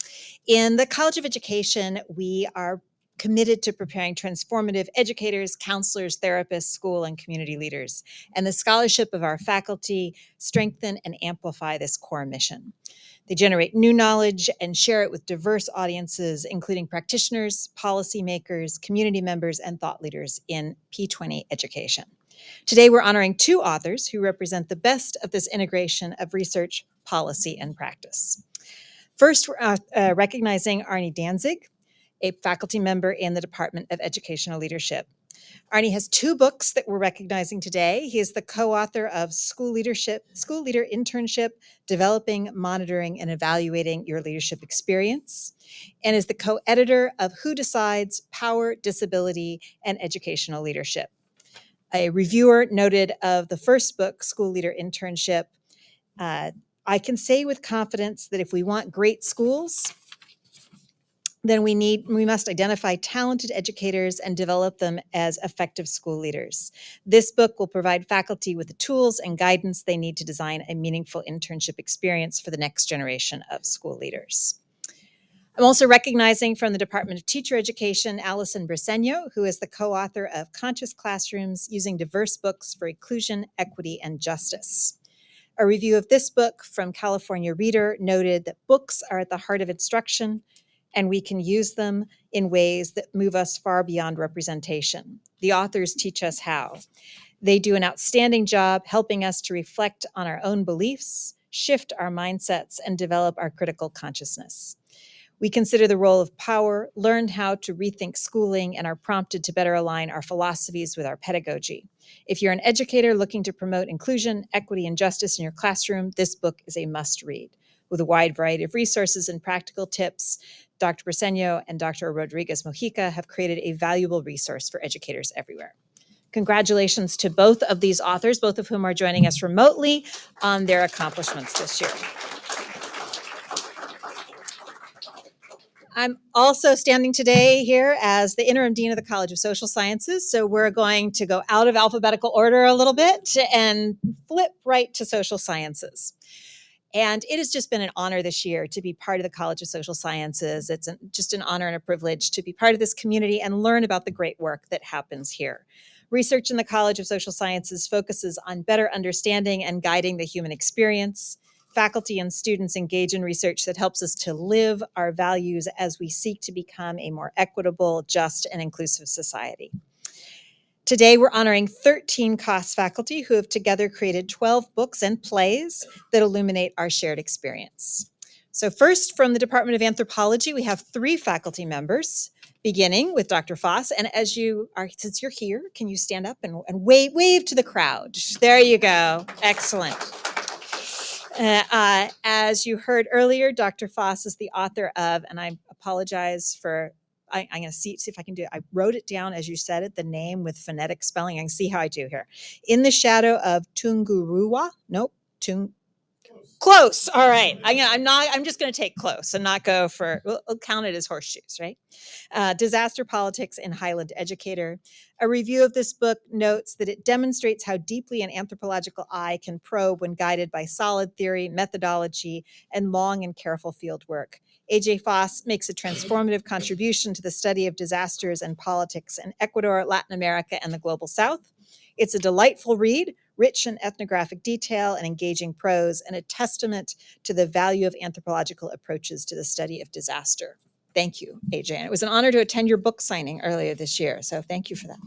In the College of Education, we are committed to preparing transformative educators, counselors, therapists, school, and community leaders. And the scholarship of our faculty strengthen and amplify this core mission. They generate new knowledge and share it with diverse audiences, including practitioners, policymakers, community members, and thought leaders in P20 education. Today, we're honoring two authors who represent the best of this integration of research, policy, and practice. First, we're recognizing Arnie Danzig, a faculty member in the Department of Educational Leadership. Arnie has 2 books that we're recognizing today. He is the co-author of School Leader Internship, Developing, Monitoring, and Evaluating Your Leadership Experience, and is the co-editor of Who Decides? Power, Disability, and Educational Leadership. A reviewer noted of the first book, School Leader Internship, I can say with confidence that if we want great schools, then we must identify talented educators and develop them as effective school leaders. This book will provide faculty with the tools and guidance they need to design a meaningful internship experience for the next generation of school leaders. I'm also recognizing from the Department of Teacher Education, Allison Briseño, who is the co-author of Conscious Classrooms Using Diverse Books for Inclusion, Equity, and Justice. A review of this book from California Reader noted that books are at the heart of instruction, and we can use them in ways that move us far beyond representation. The authors teach us how. They do an outstanding job helping us to reflect on our own beliefs, shift our mindsets, and develop our critical consciousness. We consider the role of power, learn how to rethink schooling, and are prompted to better align our philosophies with our pedagogy. If you're an educator looking to promote inclusion, equity, and justice in your classroom, this book is a must-read. With a wide variety of resources and practical tips, Dr. Briseño and Dr. Rodriguez Mojica have created a valuable resource for educators everywhere. Congratulations to both of these authors, both of whom are joining us remotely, on their accomplishments this year. I'm also standing today here as the interim dean of the College of Social Sciences, so we're going to go out of alphabetical order a little bit and flip right to social sciences. And it has just been an honor this year to be part of the College of Social Sciences. It's just an honor and a privilege to be part of this community and learn about the great work that happens here. Research in the College of Social Sciences focuses on better understanding and guiding the human experience. Faculty and students engage in research that helps us to live our values as we seek to become a more equitable, just, and inclusive society. Today, we're honoring 13 COS faculty who have together created 12 books and plays that illuminate our shared experience. So first, from the Department of Anthropology, we have 3 faculty members, beginning with Dr. Foss. And as you are, since you're here, can you stand up and wave to the crowd? There you go. Excellent. As you heard earlier, Dr. Foss is the author of, and I apologize for, I'm going to see if I can do it. I wrote it down as you said it, the name with phonetic spelling. I can see how I do here. In the Shadow of Tungurua. Nope. Close. All right. I'm just going to take close and not go for, we'll count it as horseshoes, right? Disaster Politics in Highland Educator. A review of this book notes that it demonstrates how deeply an anthropological eye can probe when guided by solid theory, methodology, and long and careful field work. A.J. Foss makes a transformative contribution to the study of disasters and politics in Ecuador, Latin America, and the Global South. It's a delightful read, rich in ethnographic detail and engaging prose, and a testament to the value of anthropological approaches to the study of disaster. Thank you, AJ. And it was an honor to attend your book signing earlier this year, so thank you for that.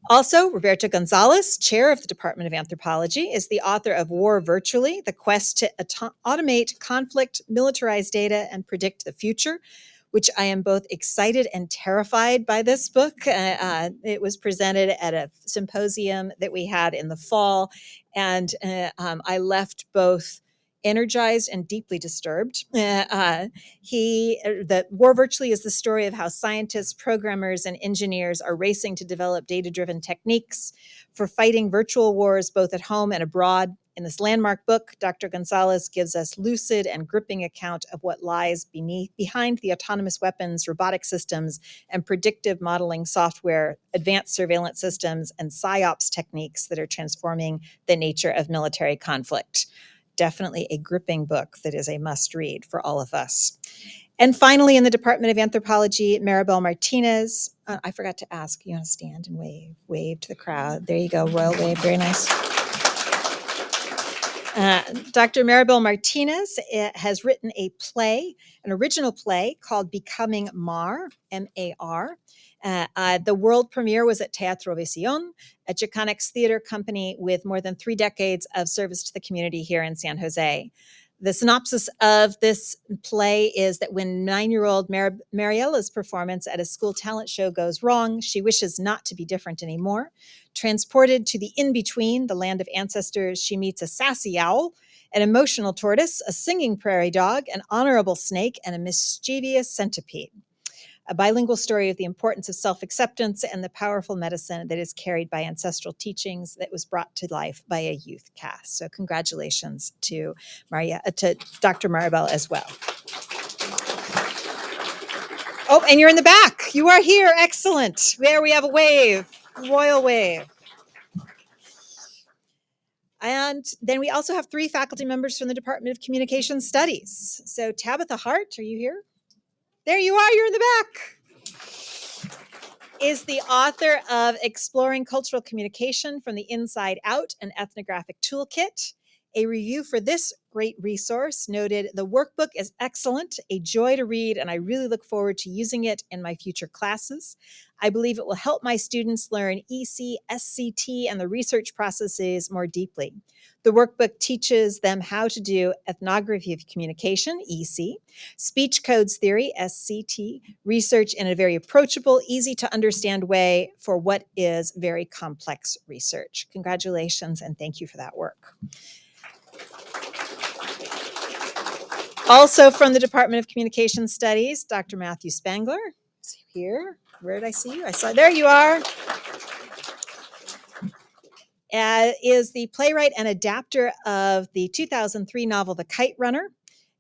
Also, Roberto Gonzalez, chair of the Department of Anthropology, is the author of War Virtually, The Quest to Automate Conflict, Militarize Data, and Predict the Future, which I am both excited and terrified by this book. It was presented at a symposium that we had in the fall, and I left both energized and deeply disturbed. The War Virtually is the story of how scientists, programmers, and engineers are racing to develop data-driven techniques for fighting virtual wars both at home and abroad. In this landmark book, Dr. Gonzalez gives us lucid and gripping account of what lies behind the autonomous weapons, robotic systems, and predictive modeling software, advanced surveillance systems, and PSYOPs techniques that are transforming the nature of military conflict. Definitely a gripping book that is a must-read for all of us. And finally, in the Department of Anthropology, Maribel Martinez. I forgot to ask, you want to stand and wave to the crowd. There you go, royal wave, very nice. Dr. Maribel Martinez has written a play, an original play called Becoming Mar, M-A-R. The world premiere was at Teatro Visión, a Chicanx theater company with more than 3 decades of service to the community here in San Jose. The synopsis of this play is that when 9-year-old Mariella's performance at a school talent show goes wrong, she wishes not to be different anymore. Transported to the in-between, the land of ancestors, she meets a sassy owl, an emotional tortoise, a singing prairie dog, an honorable snake, and a mischievous centipede. A bilingual story of the importance of self-acceptance and the powerful medicine that is carried by ancestral teachings that was brought to life by a youth cast. So congratulations to Dr. Maribel as well. Oh, and you're in the back. You are here. Excellent. There we have a wave, royal wave. And then we also have 3 faculty members from the Department of Communication Studies. So Tabitha Hart, are you here? There you are, you're in the back. Is the author of Exploring Cultural Communication from the Inside Out, an ethnographic toolkit. A review for this great resource noted, the workbook is excellent, a joy to read, and I really look forward to using it in my future classes. I believe it will help my students learn EC, SCT, and the research processes more deeply. The workbook teaches them how to do ethnography of communication, EC, speech codes theory, SCT, research in a very approachable, easy to understand way for what is very complex research. Congratulations and thank you for that work. Also from the Department of Communication Studies, Dr. Matthew Spangler is here. Where did I see you? I saw, there you are. Is the playwright and adapter of the 2003 novel, The Kite Runner,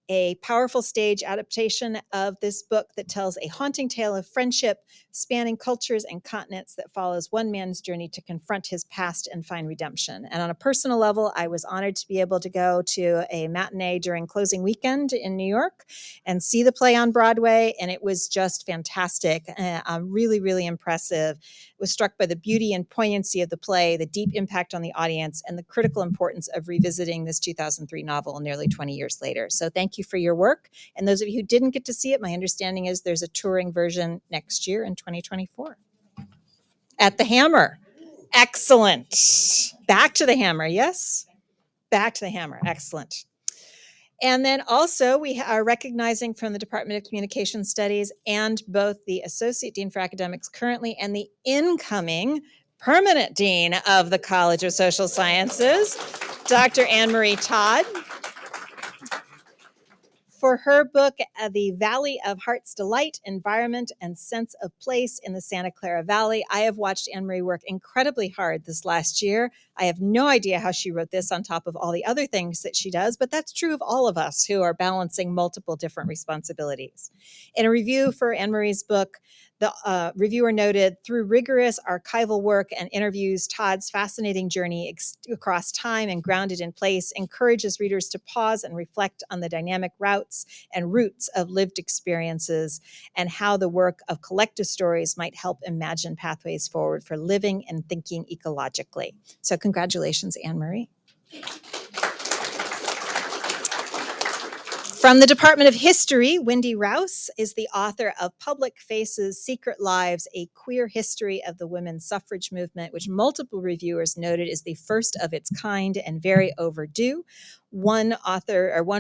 a powerful stage adaptation of this book that tells a haunting tale of friendship spanning cultures and continents that follows one man's journey to confront his past and find redemption. And on a personal level, I was honored to be able to go to a matinee during closing weekend in New York and see the play on Broadway, and it was just fantastic. Really, really impressive. Was struck by the beauty and poignancy of the play, the deep impact on the audience, and the critical importance of revisiting this 2003 novel nearly 20 years later. So thank you for your work. And those of you who didn't get to see it, my understanding is there's a touring version next year in 2024. At the Hammer. Excellent. Back to the Hammer, yes? Back to the Hammer, excellent. And then also we are recognizing from the Department of Communication Studies and both the Associate Dean for Academics currently and the incoming permanent Dean of the College of Social Sciences, Dr. Anne Marie Todd, for her book, The Valley of Heart's Delight, Environment and Sense of Place in the Santa Clara Valley. I have watched Anne-Marie work incredibly hard this last year. I have no idea how she wrote this on top of all the other things that she does, but that's true of all of us who are balancing multiple different responsibilities. In a review for Anne-Marie's book, the reviewer noted, through rigorous archival work and interviews, Todd's fascinating journey across time and grounded in place encourages readers to pause and reflect on the dynamic routes and roots of lived experiences and how the work of collective stories might help imagine pathways forward for living and thinking ecologically. So congratulations, Anne-Marie. From the Department of History, Wendy Rouse is the author of Public Faces, Secret Lives, A Queer History of the Women's Suffrage Movement, which multiple reviewers noted is the first of its kind and very overdue. One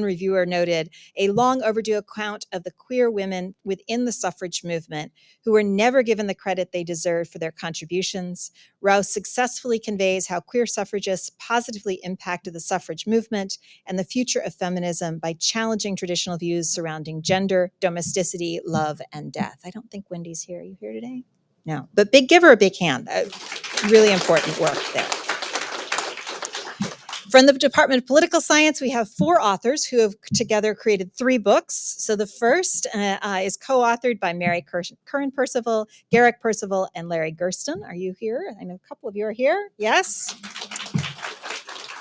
reviewer noted a long overdue account of the queer women within the suffrage movement who were never given the credit they deserved for their contributions. Rouse successfully conveys how queer suffragists positively impacted the suffrage movement and the future of feminism by challenging traditional views surrounding gender, domesticity, love, and death. I don't think Wendy's here. Are you here today? No, but give her a big hand. Really important work there. From the Department of Political Science, we have 4 authors who have together created 3 books. So the first is co-authored by Mary Curran Percival, Garrick Percival, and Larry Gersten. Are you here? I know a couple of you are here. Yes?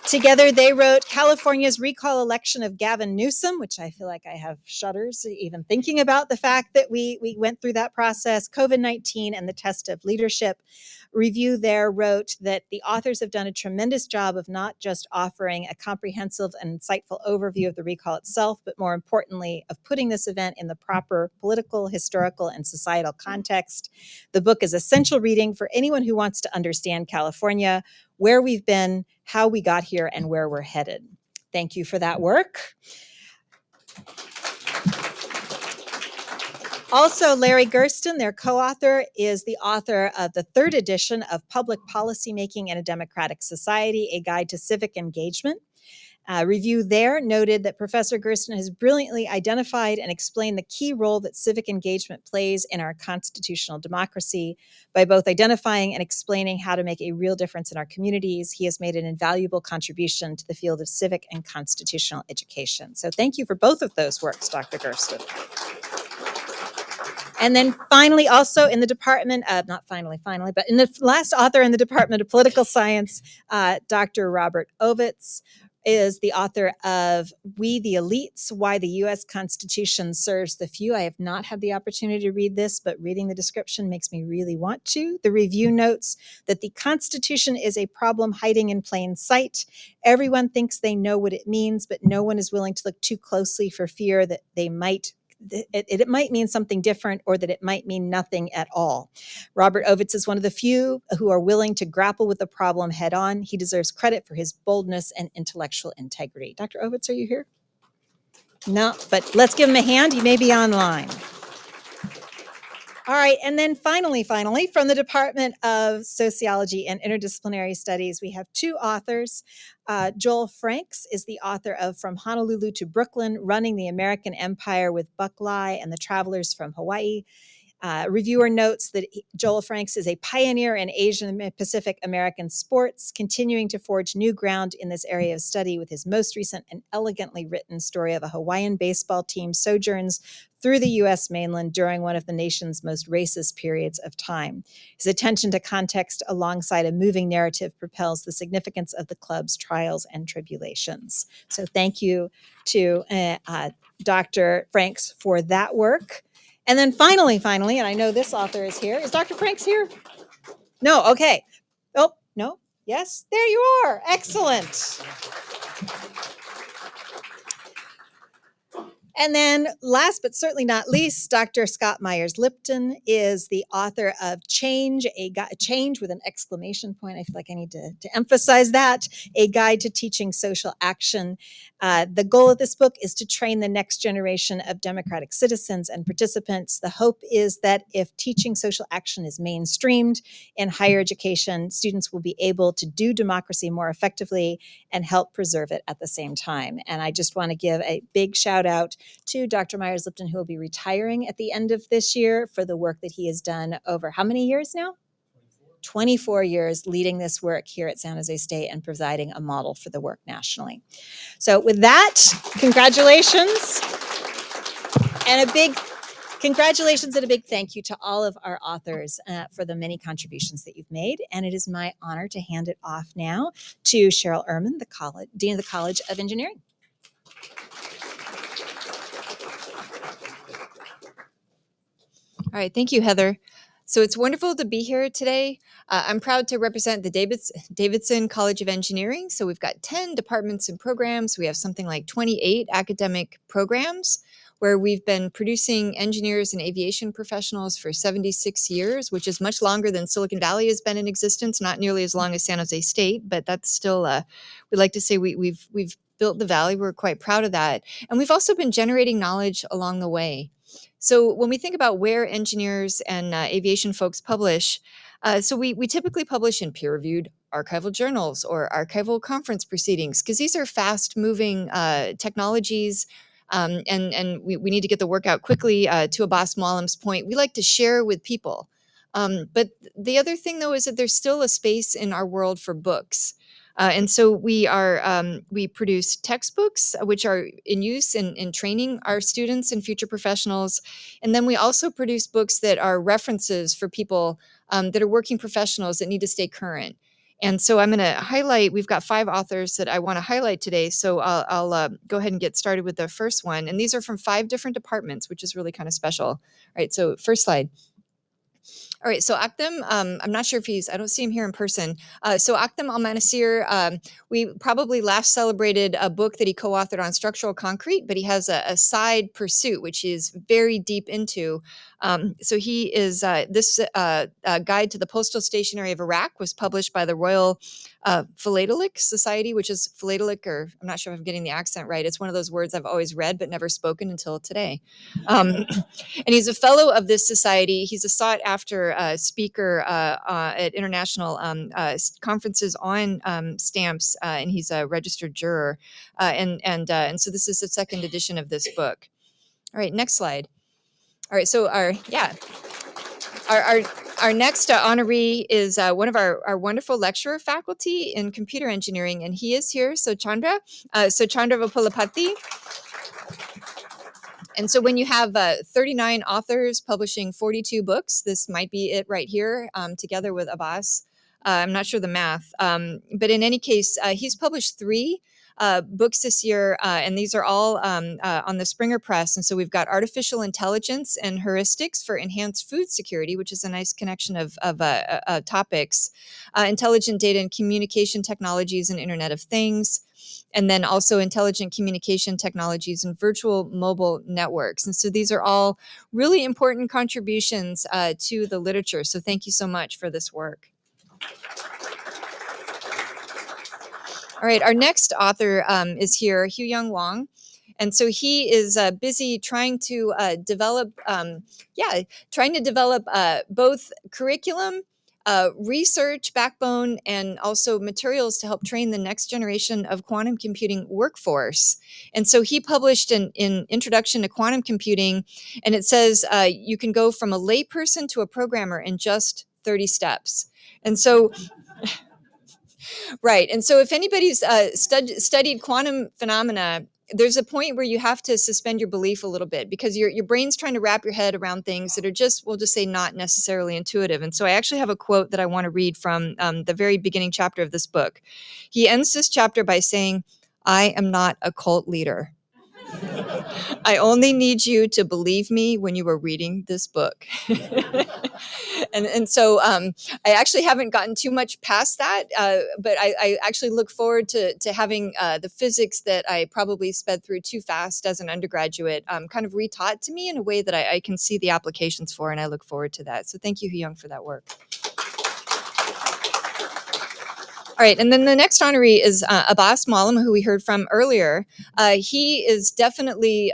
Together, they wrote California's recall election of Gavin Newsom, which I feel like I have shudders even thinking about the fact that we went through that process, COVID-19 and the test of leadership. Review there wrote that the authors have done a tremendous job of not just offering a comprehensive and insightful overview of the recall itself, but more importantly, of putting this event in the proper political, historical, and societal context. The book is essential reading for anyone who wants to understand California, where we've been, how we got here, and where we're headed. Thank you for that work. Also, Larry Gersten, their co-author, is the author of the third edition of Public Policymaking in a Democratic Society, A Guide to Civic Engagement. Review there noted that Professor Gersten has brilliantly identified and explained the key role that civic engagement plays in our constitutional democracy. By both identifying and explaining how to make a real difference in our communities, he has made an invaluable contribution to the field of civic and constitutional education. So thank you for both of those works, Dr. Gersten. And then finally, also in the department of, not finally, but in the last author in the Department of Political Science, Dr. Robert Ovitz is the author of We the Elites, Why the U.S. Constitution Serves the Few. I have not had the opportunity to read this, but reading the description makes me really want to. The review notes that the Constitution is a problem hiding in plain sight. Everyone thinks they know what it means, but no one is willing to look too closely for fear that they might it might mean something different or that it might mean nothing at all. Robert Ovitz is one of the few who are willing to grapple with the problem head on. He deserves credit for his boldness and intellectual integrity. Dr. Ovitz, are you here? No, but let's give him a hand. He may be online. All right, and then finally, from the Department of Sociology and Interdisciplinary Studies, we have two authors. Joel Franks is the author of From Honolulu to Brooklyn, Running the American Empire with Buck Lai and the Travelers from Hawaii. Reviewer notes that Joel Franks is a pioneer in Asian and Pacific American sports, continuing to forge new ground in this area of study with his most recent and elegantly written story of a Hawaiian baseball team sojourns through the U.S. mainland during one of the nation's most racist periods of time. His attention to context alongside a moving narrative propels the significance of the club's trials and tribulations. So thank you to Dr. Franks for that work. And then finally, and I know this author is here. Is Dr. Franks here? No, okay. Oh, no, yes, there you are. Excellent. And then last but certainly not least, Dr. Scott Myers-Lipton is the author of Change, Change with an exclamation point. I feel like I need to emphasize that, A Guide to Teaching Social Action. The goal of this book is to train the next generation of democratic citizens and participants. The hope is that if teaching social action is mainstreamed in higher education, students will be able to do democracy more effectively and help preserve it at the same time. And I just want to give a big shout out to Dr. Myers-Lipton, who will be retiring at the end of this year, for the work that he has done over how many years now? 24 years leading this work here at San Jose State and providing a model for the work nationally. So with that, congratulations and a big thank you to all of our authors for the many contributions that you've made. And it is my honor to hand it off now to Cheryl Ehrman, the Dean of the College of Engineering. All right, thank you, Heather. So it's wonderful to be here today. I'm proud to represent the Davidson College of Engineering. So we've got 10 departments and programs. We have something like 28 academic programs where we've been producing engineers and aviation professionals for 76 years, which is much longer than Silicon Valley has been in existence, not nearly as long as San Jose State, but that's still, we like to say we've built the Valley. We're quite proud of that. And we've also been generating knowledge along the way. So when we think about where engineers and aviation folks publish, so we typically publish in peer-reviewed archival journals or archival conference proceedings, because these are fast-moving technologies, and we need to get the work out quickly. To Abbas Mualim's point, we like to share with people. But the other thing, though, is that there's still a space in our world for books. And so we produce textbooks, which are in use in training our students and future professionals. And then we also produce books that are references for people that are working professionals that need to stay current. And so I'm going to highlight, we've got 5 authors that I want to highlight today. So I'll go ahead and get started with the first one. And these are from 5 different departments, which is really kind of special. All right, so first slide. All right, so Akdem, I'm not sure if I don't see him here in person. So Akdem Al-Manasir, we probably last celebrated a book that he co-authored on structural concrete, but he has a side pursuit, which he's very deep into. So he is, this guide to the postal stationery of Iraq was published by the Royal Philatelic Society, which is philatelic, or I'm not sure if I'm getting the accent right. It's one of those words I've always read, but never spoken until today. And he's a fellow of this society. He's a sought after speaker at international conferences on stamps, and he's a registered juror. And so this is the second edition of this book. All right, next slide. All right, so our next honoree is one of our wonderful lecturer faculty in computer engineering, and he is here. So Chandra Vapulapati. And so when you have 39 authors publishing 42 books, this might be it right here, together with Abbas. I'm not sure the math, but in any case, he's published 3 books this year, and these are all on the Springer Press. And so we've got Artificial Intelligence and Heuristics for Enhanced Food Security, which is a nice connection of topics, Intelligent Data and Communication Technologies and Internet of Things, and then also intelligent communication technologies and virtual mobile networks. And so these are all really important contributions to the literature. So thank you so much for this work. All right, our next author is here, Hugh-Young Wong. And so he is busy trying to develop both curriculum, research backbone, and also materials to help train the next generation of quantum computing workforce. And so he published an Introduction to Quantum Computing, and it says you can go from a layperson to a programmer in just 30 steps. And so right. And so if anybody's studied quantum phenomena, there's a point where you have to suspend your belief a little bit, because your brain's trying to wrap your head around things that are just, we'll just say, not necessarily intuitive. And so I actually have a quote that I want to read from the very beginning chapter of this book. He ends this chapter by saying, "I am not a cult leader. I only need you to believe me when you are reading this book." And so I actually haven't gotten too much past that, but I actually look forward to having the physics that I probably sped through too fast as an undergraduate kind of retaught to me in a way that I can see the applications for, and I look forward to that. So thank you, Hugh-Young, for that work. All right, and then the next honoree is Abbas Malam, who we heard from earlier. He is definitely,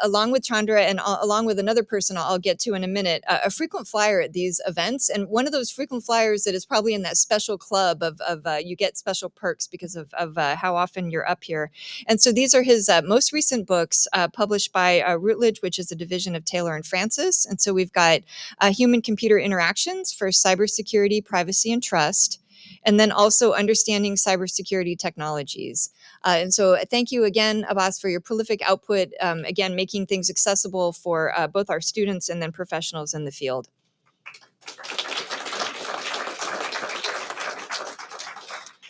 along with Chandra and along with another person I'll get to in a minute, a frequent flyer at these events. And one of those frequent flyers that is probably in that special club of you get special perks because of how often you're up here. And so these are his most recent books published by Routledge, which is a division of Taylor and Francis. And so we've got Human-Computer Interactions for Cybersecurity, Privacy, and Trust, and then also Understanding Cybersecurity Technologies. And so thank you again, Abbas, for your prolific output, again, making things accessible for both our students and then professionals in the field.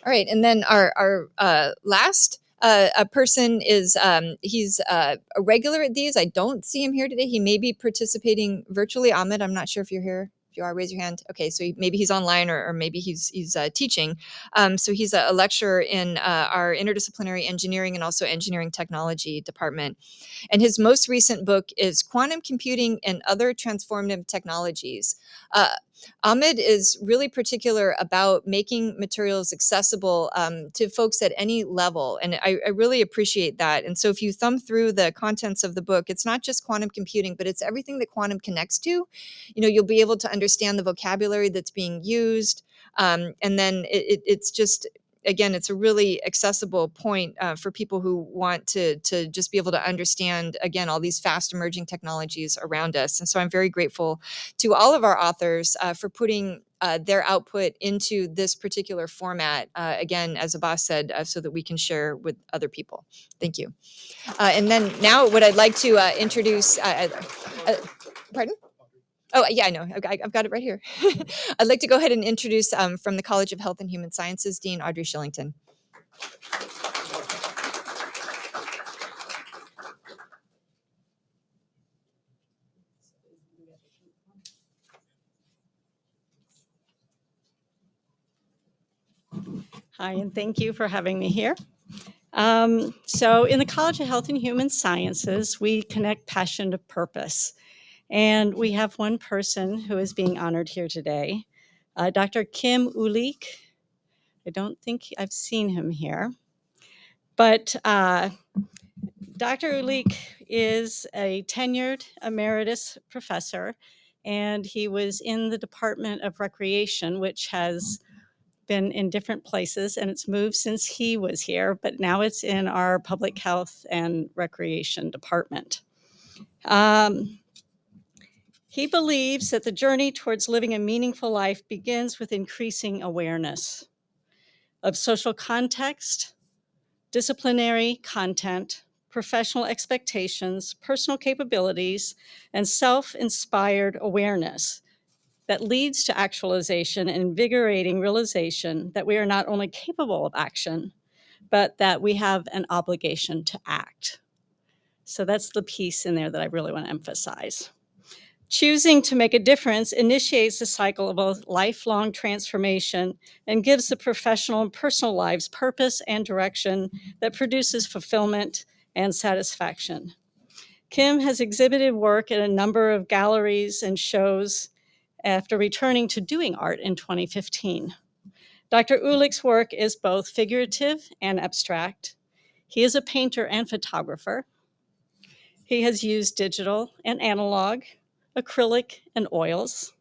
All right, and then our last a person is, he's a regular at these. I don't see him here today. He may be participating virtually. Ahmed, I'm not sure if you're here. If you are, raise your hand. Okay, so maybe he's online, or maybe he's teaching. So he's a lecturer in our interdisciplinary engineering and also engineering technology department. And his most recent book is Quantum Computing and Other Transformative Technologies. Ahmed is really particular about making materials accessible to folks at any level, and I really appreciate that. And so if you thumb through the contents of the book, it's not just quantum computing, but it's everything that quantum connects to. You know, you'll be able to understand the vocabulary that's being used, and then it's just, again, it's a really accessible point for people who want to just be able to understand, again, all these fast emerging technologies around us. And so I'm very grateful to all of our authors for putting their output into this particular format, again, as Abbas said, so that we can share with other people. Thank you. And then now what I'd like to introduce, pardon? Oh, yeah, I know. I've got it right here. I'd like to go ahead and introduce from the College of Health and Human Sciences, Dean Audrey Shillington. Hi, and thank you for having me here. So in the College of Health and Human Sciences, we connect passion to purpose. And we have one person who is being honored here today, Dr. Kim Ulik. I don't think I've seen him here, but Dr. Ulik is a tenured emeritus professor, and he was in the Department of Recreation, which has been in different places, and it's moved since he was here, but now it's in our Public Health and Recreation Department. He believes that the journey towards living a meaningful life begins with increasing awareness of social context, disciplinary content, professional expectations, personal capabilities, and self-inspired awareness that leads to actualization and invigorating realization that we are not only capable of action, but that we have an obligation to act. So that's the piece in there that I really want to emphasize. Choosing to make a difference initiates a cycle of a lifelong transformation and gives the professional and personal lives purpose and direction that produces fulfillment and satisfaction. Kim has exhibited work at a number of galleries and shows after returning to doing art in 2015. Dr. Ulik's work is both figurative and abstract. He is a painter and photographer. He has used digital and analog, acrylic and oils.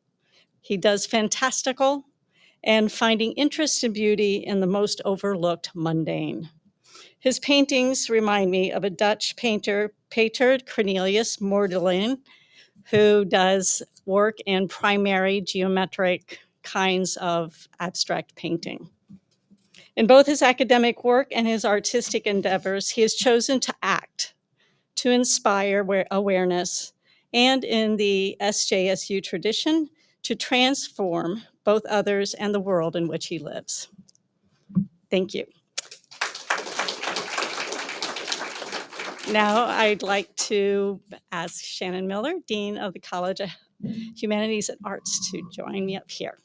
He does fantastical and finding interest and beauty in the most overlooked mundane. His paintings remind me of a Dutch painter, Peter Cornelius Mordelin, who does work in primary geometric kinds of abstract painting. In both his academic work and his artistic endeavors, he has chosen to act, to inspire awareness, and in the SJSU tradition, to transform both others and the world in which he lives. Thank you. Now I'd like to ask Shannon Miller, Dean of the College of Humanities and Arts, to join me up here.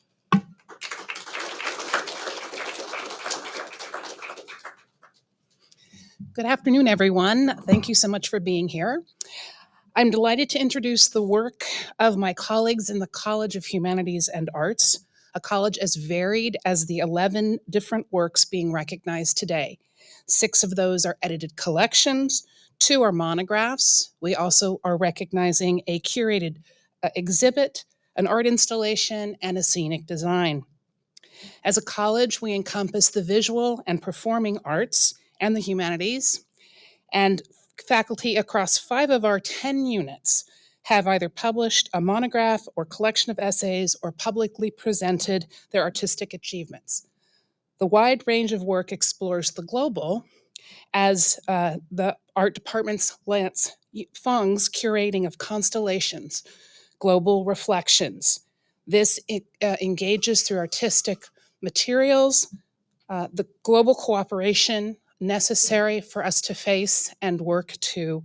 Good afternoon, everyone. Thank you so much for being here. I'm delighted to introduce the work of my colleagues in the College of Humanities and Arts, a college as varied as the 11 different works being recognized today. 6 of those are edited collections, 2 are monographs. We also are recognizing a curated exhibit, an art installation, and a scenic design. As a college, we encompass the visual and performing arts and the humanities, and faculty across 5 of our 10 units have either published a monograph or collection of essays or publicly presented their artistic achievements. The wide range of work explores the global as the art department's Lance Fung's curating of constellations, global reflections. This engages through artistic materials, the global cooperation necessary for us to face and work to,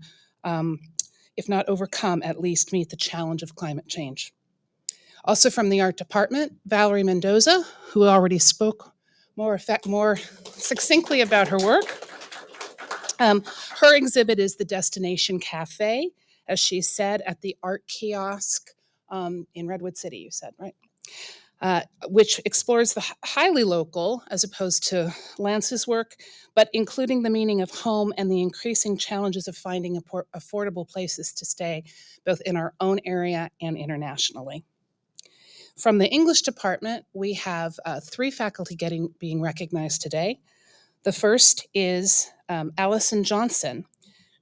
if not overcome, at least meet the challenge of climate change. Also from the art department, Valerie Mendoza, who already spoke more succinctly about her work. Her exhibit is the Destination Cafe, as she said, at the art kiosk in Redwood City, you said, right? Which explores the highly local as opposed to Lance's work, but including the meaning of home and the increasing challenges of finding affordable places to stay, both in our own area and internationally. From the English department, we have 3 faculty being recognized today. The first is Allison Johnson.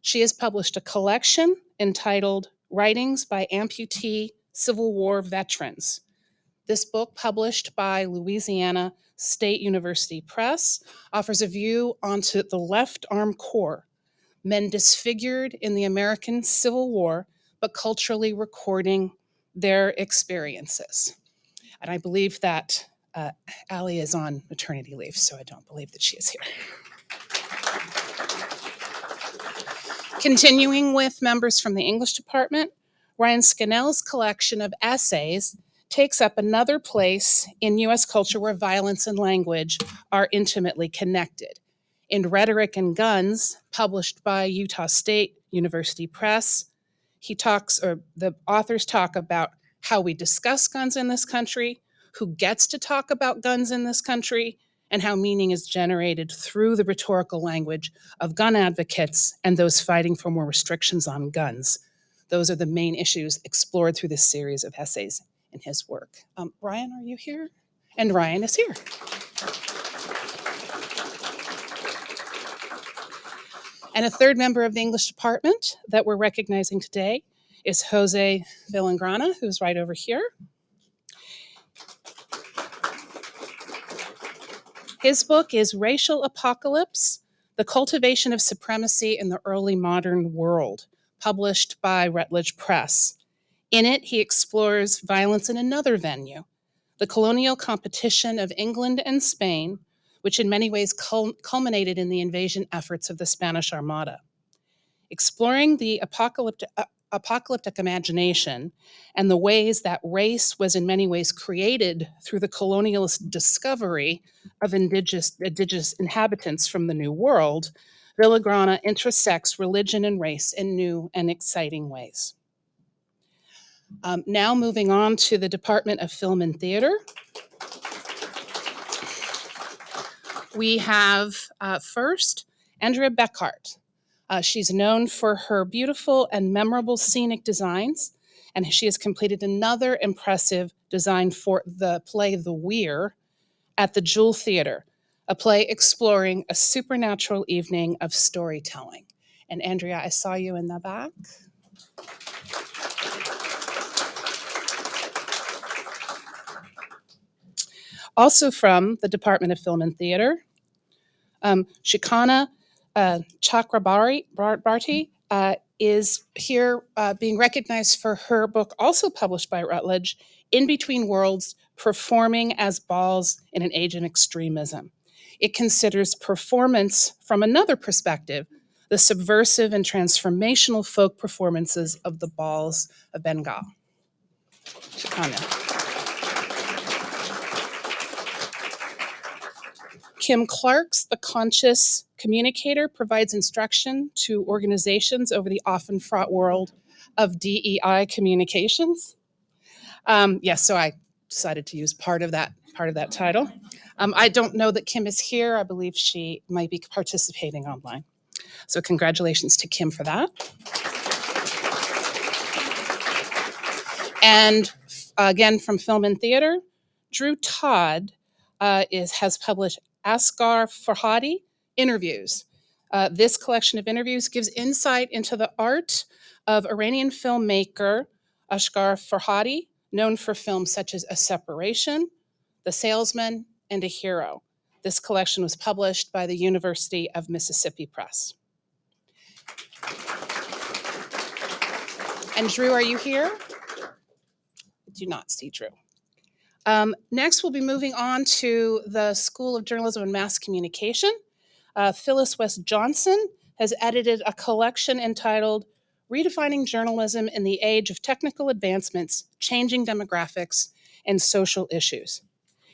She has published a collection entitled Writings by Amputee Civil War Veterans. This book, published by Louisiana State University Press, offers a view onto the left arm corps, men disfigured in the American Civil War, but culturally recording their experiences. And I believe that Allie is on maternity leave, so I don't believe that she is here. Continuing with members from the English department, Ryan Scannell's collection of essays takes up another place in U.S. culture where violence and language are intimately connected. In Rhetoric and Guns, published by Utah State University Press, the authors talk about how we discuss guns in this country, who gets to talk about guns in this country, and how meaning is generated through the rhetorical language of gun advocates and those fighting for more restrictions on guns. Those are the main issues explored through this series of essays in his work. Ryan, are you here? And Ryan is here. And a third member of the English department that we're recognizing today is Jose Villagrana, who's right over here. His book is Racial Apocalypse: The Cultivation of Supremacy in the Early Modern World, published by Routledge Press. In it, he explores violence in another venue, the colonial competition of England and Spain, which in many ways culminated in the invasion efforts of the Spanish Armada. Exploring the apocalyptic imagination and the ways that race was in many ways created through the colonialist discovery of indigenous inhabitants from the New World, Villagrana intersects religion and race in new and exciting ways. Now moving on to the Department of Film and Theater. We have first Andrea Beckhart. She's known for her beautiful and memorable scenic designs, and she has completed another impressive design for the play The Weir at the Jewel Theater, a play exploring a supernatural evening of storytelling. And Andrea, I saw you in the back. Also from the Department of Film and Theater, Shikana Chakrabarti is here being recognized for her book, also published by Routledge, In Between Worlds: Performing as Balls in an Age of Extremism. It considers performance from another perspective, the subversive and transformational folk performances of the balls of Bengal. Shikana. Kim Clark's The Conscious Communicator provides instruction to organizations over the often fraught world of DEI communications. Yes, so I decided to use part of that title. I don't know that Kim is here. I believe she might be participating online. So congratulations to Kim for that. And again, from Film and Theater, Drew Todd has published Asghar Farhadi Interviews. This collection of interviews gives insight into the art of Iranian filmmaker Asghar Farhadi, known for films such as A Separation, The Salesman, and A Hero. This collection was published by the University of Mississippi Press. And Drew, are you here? I do not see Drew. Next, we'll be moving on to the School of Journalism and Mass Communication. Phyllis West Johnson has edited a collection entitled Redefining Journalism in the Age of Technical Advancements, Changing Demographics, and Social Issues.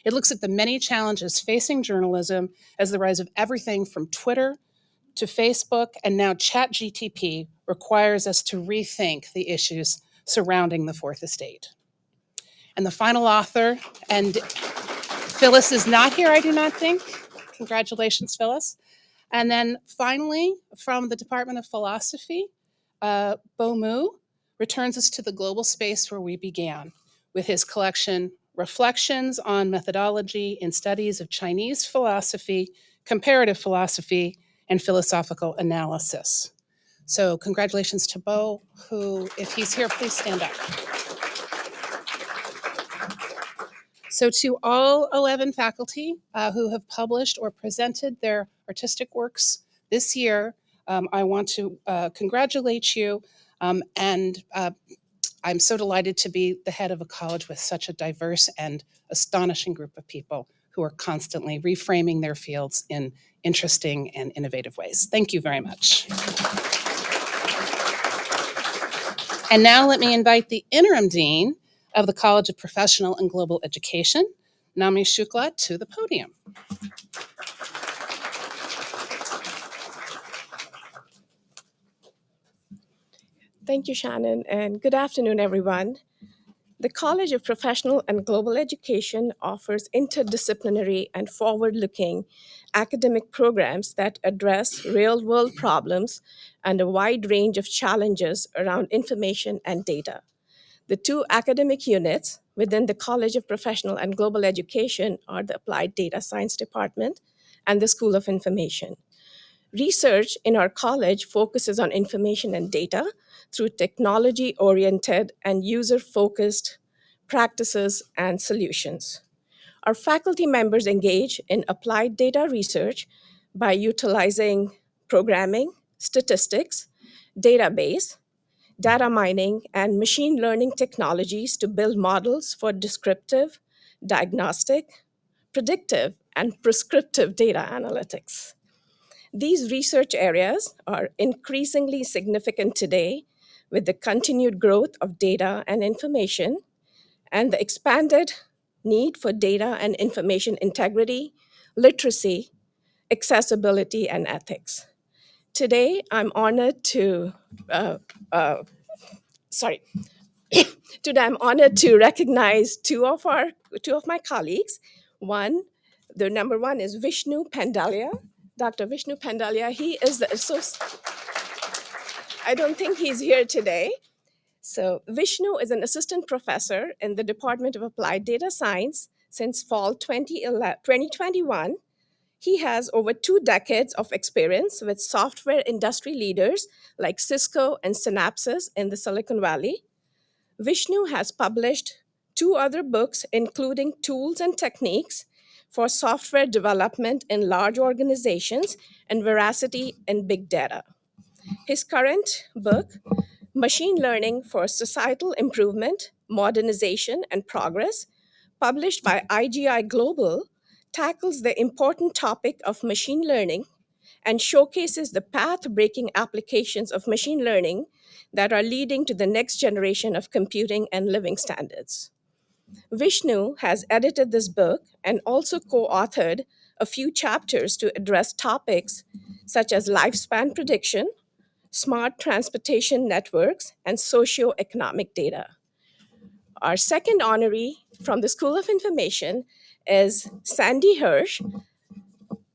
It looks at the many challenges facing journalism as the rise of everything from Twitter to Facebook and now ChatGPT requires us to rethink the issues surrounding the Fourth Estate. And the final author, and Phyllis is not here, I do not think. Congratulations, Phyllis. And then finally, from the Department of Philosophy, Bo Mu returns us to the global space where we began with his collection, Reflections on Methodology in Studies of Chinese Philosophy, Comparative Philosophy, and Philosophical Analysis. So congratulations to Bo, who, if he's here, please stand up. So to all 11 faculty who have published or presented their artistic works this year, I want to congratulate you and I'm so delighted to be the head of a college with such a diverse and astonishing group of people who are constantly reframing their fields in interesting and innovative ways. Thank you very much. And now let me invite the interim dean of the College of Professional and Global Education, Nami Shukla, to the podium. Thank you, Shannon, and good afternoon, everyone. The College of Professional and Global Education offers interdisciplinary and forward-looking academic programs that address real-world problems and a wide range of challenges around information and data. The two academic units within the College of Professional and Global Education are the Applied Data Science Department and the School of Information. Research in our college focuses on information and data through technology-oriented and user-focused practices and solutions. Our faculty members engage in applied data research by utilizing programming, statistics, database, data mining, and machine learning technologies to build models for descriptive, diagnostic, predictive, and prescriptive data analytics. These research areas are increasingly significant today with the continued growth of data and information and the expanded need for data and information integrity, literacy, accessibility, and ethics. Today, I'm honored to, today I'm honored to recognize two of my colleagues. The number one is Vishnu Pandalia. Dr. Vishnu Pandalia, he is the I don't think he's here today. So Vishnu is an assistant professor in the Department of Applied Data Science since fall 2021. He has over 2 decades of experience with software industry leaders like Cisco and Synopsys in the Silicon Valley. Vishnu has published 2 other books, including Tools and Techniques for Software Development in Large Organizations and Veracity in Big Data. His current book, Machine Learning for Societal Improvement, Modernization, and Progress, published by IGI Global, tackles the important topic of machine learning and showcases the path-breaking applications of machine learning that are leading to the next generation of computing and living standards. Vishnu has edited this book and also co-authored a few chapters to address topics such as lifespan prediction, smart transportation networks, and socioeconomic data. Our second honoree from the School of Information is Sandy Hirsch.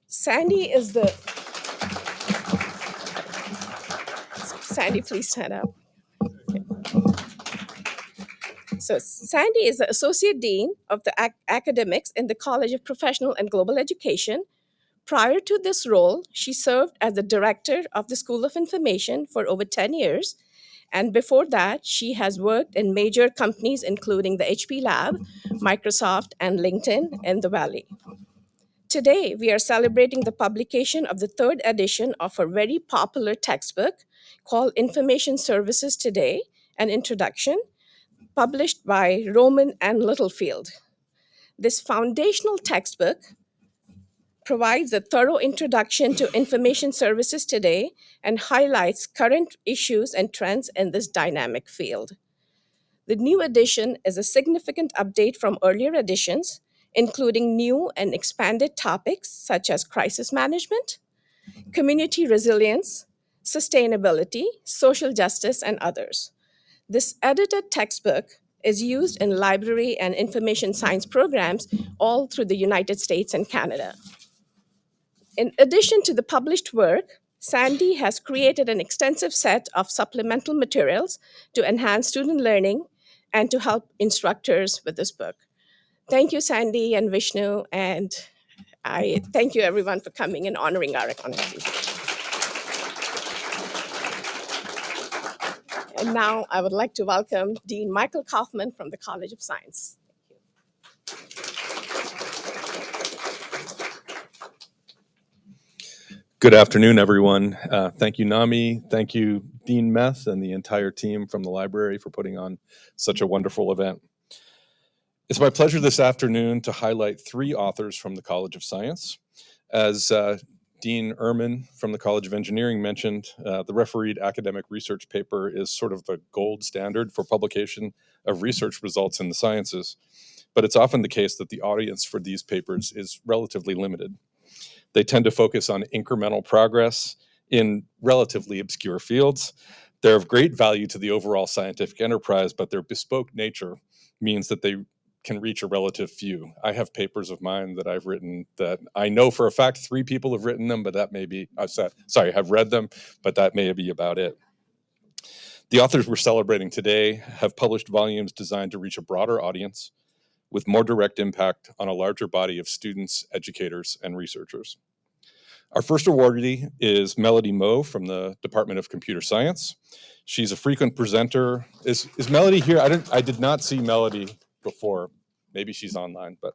Sandy, please stand up. So Sandy is the Associate Dean of the Academics in the College of Professional and Global Education. Prior to this role, she served as the Director of the School of Information for over 10 years. And before that, she has worked in major companies, including the HP Lab, Microsoft, and LinkedIn in the Valley. Today, we are celebrating the publication of the 3rd edition of a very popular textbook called Information Services Today, an Introduction, published by Roman and Littlefield. This foundational textbook provides a thorough introduction to information services today and highlights current issues and trends in this dynamic field. The new edition is a significant update from earlier editions, including new and expanded topics such as crisis management, community resilience, sustainability, social justice, and others. This edited textbook is used in library and information science programs all through the United States and Canada. In addition to the published work, Sandy has created an extensive set of supplemental materials to enhance student learning and to help instructors with this book. Thank you, Sandy and Vishnu, and I thank you everyone for coming and honoring our honorees. And now I would like to welcome Dean Michael Kaufman from the College of Science. Good afternoon, everyone. Thank you, NAMI. Thank you, Dean Meth and the entire team from the library for putting on such a wonderful event. It's my pleasure this afternoon to highlight 3 authors from the College of Science. As Dean Ehrman from the College of Engineering mentioned, the refereed academic research paper is sort of the gold standard for publication of research results in the sciences, but it's often the case that the audience for these papers is relatively limited. They tend to focus on incremental progress in relatively obscure fields. They're of great value to the overall scientific enterprise, but their bespoke nature means that they can reach a relative few. I have papers of mine that I've written that I know for a fact 3 people have written them, but that may be, have read them, but that may be about it. The authors we're celebrating today have published volumes designed to reach a broader audience with more direct impact on a larger body of students, educators, and researchers. Our first awardee is Melody Moe from the Department of Computer Science. She's a frequent presenter. Is Melody here? I did not see Melody before. Maybe she's online, but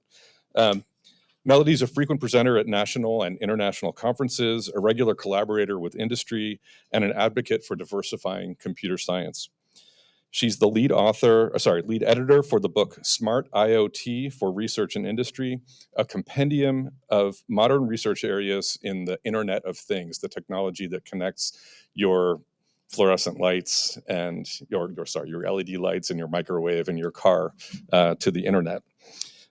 Melody's a frequent presenter at national and international conferences, a regular collaborator with industry, and an advocate for diversifying computer science. She's the lead editor for the book Smart IoT for Research and Industry, a compendium of modern research areas in the Internet of Things, the technology that connects your fluorescent lights and your LED lights and your microwave and your car to the internet.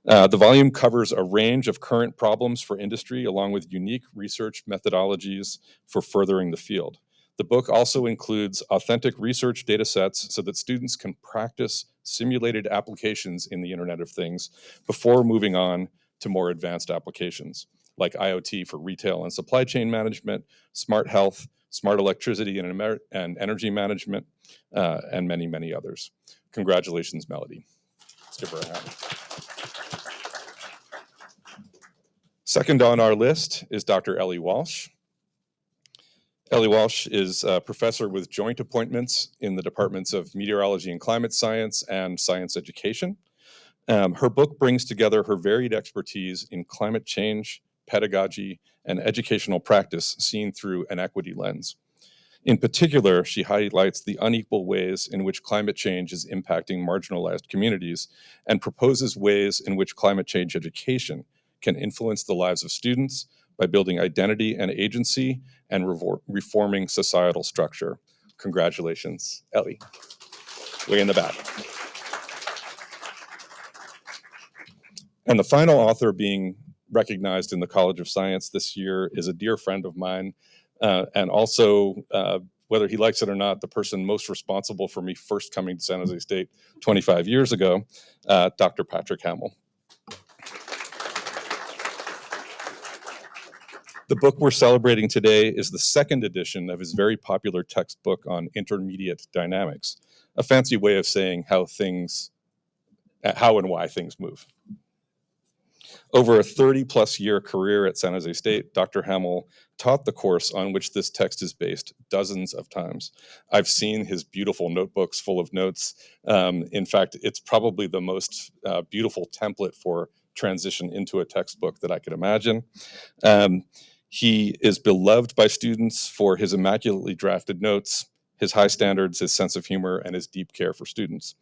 The volume covers a range of current problems for industry, along with unique research methodologies for furthering the field. The book also includes authentic research data sets so that students can practice simulated applications in the Internet of Things before moving on to more advanced applications, like IoT for retail and supply chain management, smart health, smart electricity and energy management, and many, many others. Congratulations, Melody. Let's give her a hand. Second on our list is Dr. Ellie Walsh. Ellie Walsh is a professor with joint appointments in the departments of meteorology and climate science and science education. Her book brings together her varied expertise in climate change, pedagogy, and educational practice seen through an equity lens. In particular, she highlights the unequal ways in which climate change is impacting marginalized communities and proposes ways in which climate change education can influence the lives of students by building identity and agency and reforming societal structure. Congratulations, Ellie. Way in the back. And the final author being recognized in the College of Science this year is a dear friend of mine, and also, whether he likes it or not, the person most responsible for me first coming to San Jose State 25 years ago, Dr. Patrick Hamill. The book we're celebrating today is the second edition of his very popular textbook on intermediate dynamics, a fancy way of saying how and why things move. Over a 30-plus year career at San Jose State, Dr. Hamill taught the course on which this text is based dozens of times. I've seen his beautiful notebooks full of notes. In fact, it's probably the most beautiful template for transition into a textbook that I could imagine. He is beloved by students for his immaculately drafted notes, his high standards, his sense of humor, and his deep care for students.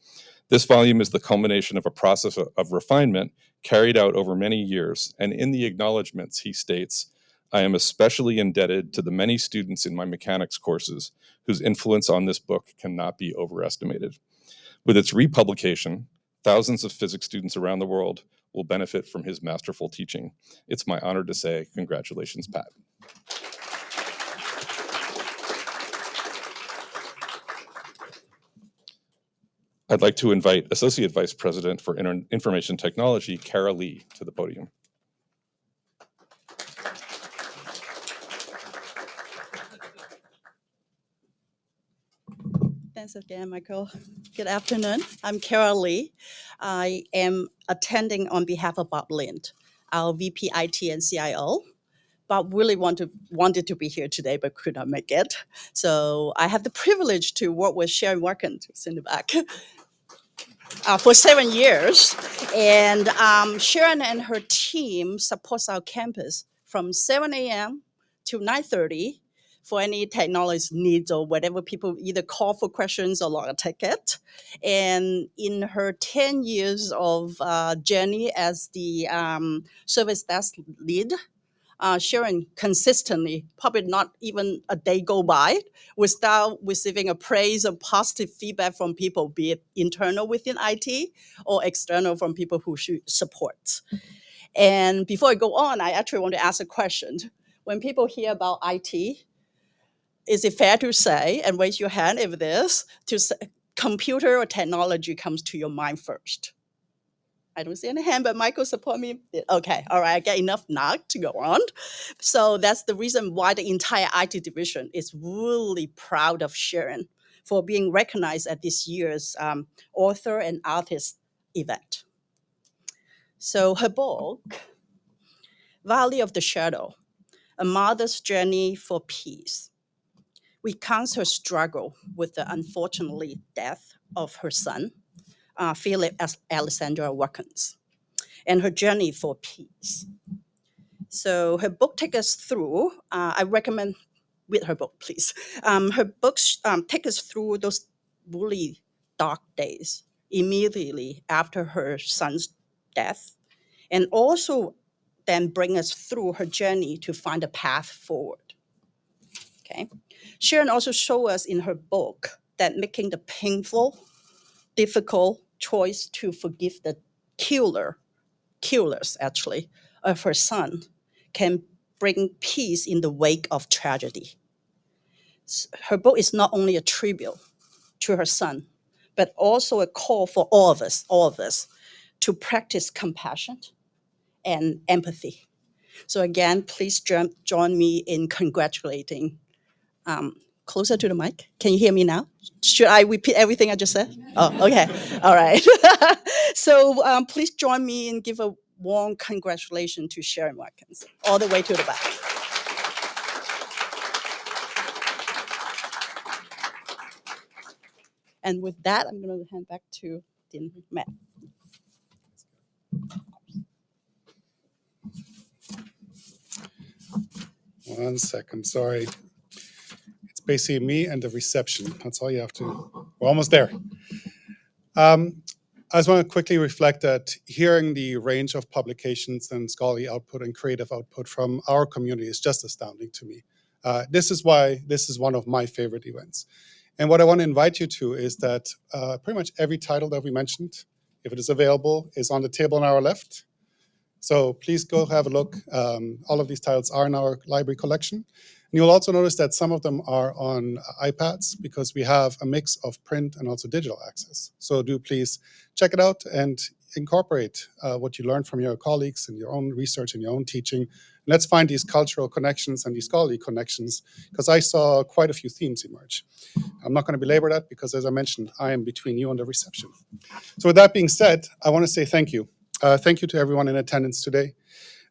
This volume is the culmination of a process of refinement carried out over many years, and in the acknowledgments, he states, "I am especially indebted to the many students in my mechanics courses whose influence on this book cannot be overestimated." With its republication, thousands of physics students around the world will benefit from his masterful teaching. It's my honor to say, congratulations, Pat. I'd like to invite Associate Vice President for Information Technology, Kara Lee, to the podium. Thanks again, Michael. Good afternoon. I'm Kara Lee. I am attending on behalf of Bob Lind, our VP IT and CIO. Bob really wanted to be here today, but could not make it. So I have the privilege to work with Sharon Watkins, who's in the back, for 7 years. And Sharon and her team supports our campus from 7 a.m. till 9:30 for any technology needs or whatever people either call for questions or log a ticket. And in her 10 years of journey as the service desk lead, Sharon consistently, probably not even a day go by without receiving a praise or positive feedback from people, be it internal within IT or external from people who she supports. And before I go on, I actually want to ask a question. When people hear about IT, is it fair to say, and raise your hand if it is, to say computer or technology comes to your mind first? I don't see any hand, but Michael support me. Okay, all right, I get enough nod to go on. So that's the reason why the entire IT division is really proud of Sharon for being recognized at this year's author and artist event. So her book, Valley of the Shadow, A Mother's Journey for Peace, recounts her struggle with the unfortunately death of her son, Philip Alexander Watkins, and her journey for peace. So her book takes us through, I recommend read her book, please. Her books take us through those really dark days immediately after her son's death, and also then bring us through her journey to find a path forward. Okay. Sharon also shows us in her book that making the painful, difficult choice to forgive the killers actually, of her son can bring peace in the wake of tragedy. Her book is not only a tribute to her son, but also a call for all of us to practice compassion and empathy. So again, please join me in congratulating. Closer to the mic. Can you hear me now? Should I repeat everything I just said? Oh, okay. All right. So please join me and give a warm congratulations to Sharon Watkins, all the way to the back. And with that, I'm going to hand back to Dean Matt. 1 second, sorry. It's basically me and the reception. That's all you have to. We're almost there. I just want to quickly reflect that hearing the range of publications and scholarly output and creative output from our community is just astounding to me. This is why this is one of my favorite events. And what I want to invite you to is that pretty much every title that we mentioned, if it is available, is on the table on our left. So please go have a look. All of these titles are in our library collection. And you'll also notice that some of them are on iPads because we have a mix of print and also digital access. So do please check it out and incorporate what you learned from your colleagues and your own research and your own teaching. And let's find these cultural connections and these scholarly connections, because I saw quite a few themes emerge. I'm not going to belabor that because, as I mentioned, I am between you and the reception. So with that being said, I want to say thank you. Thank you to everyone in attendance today,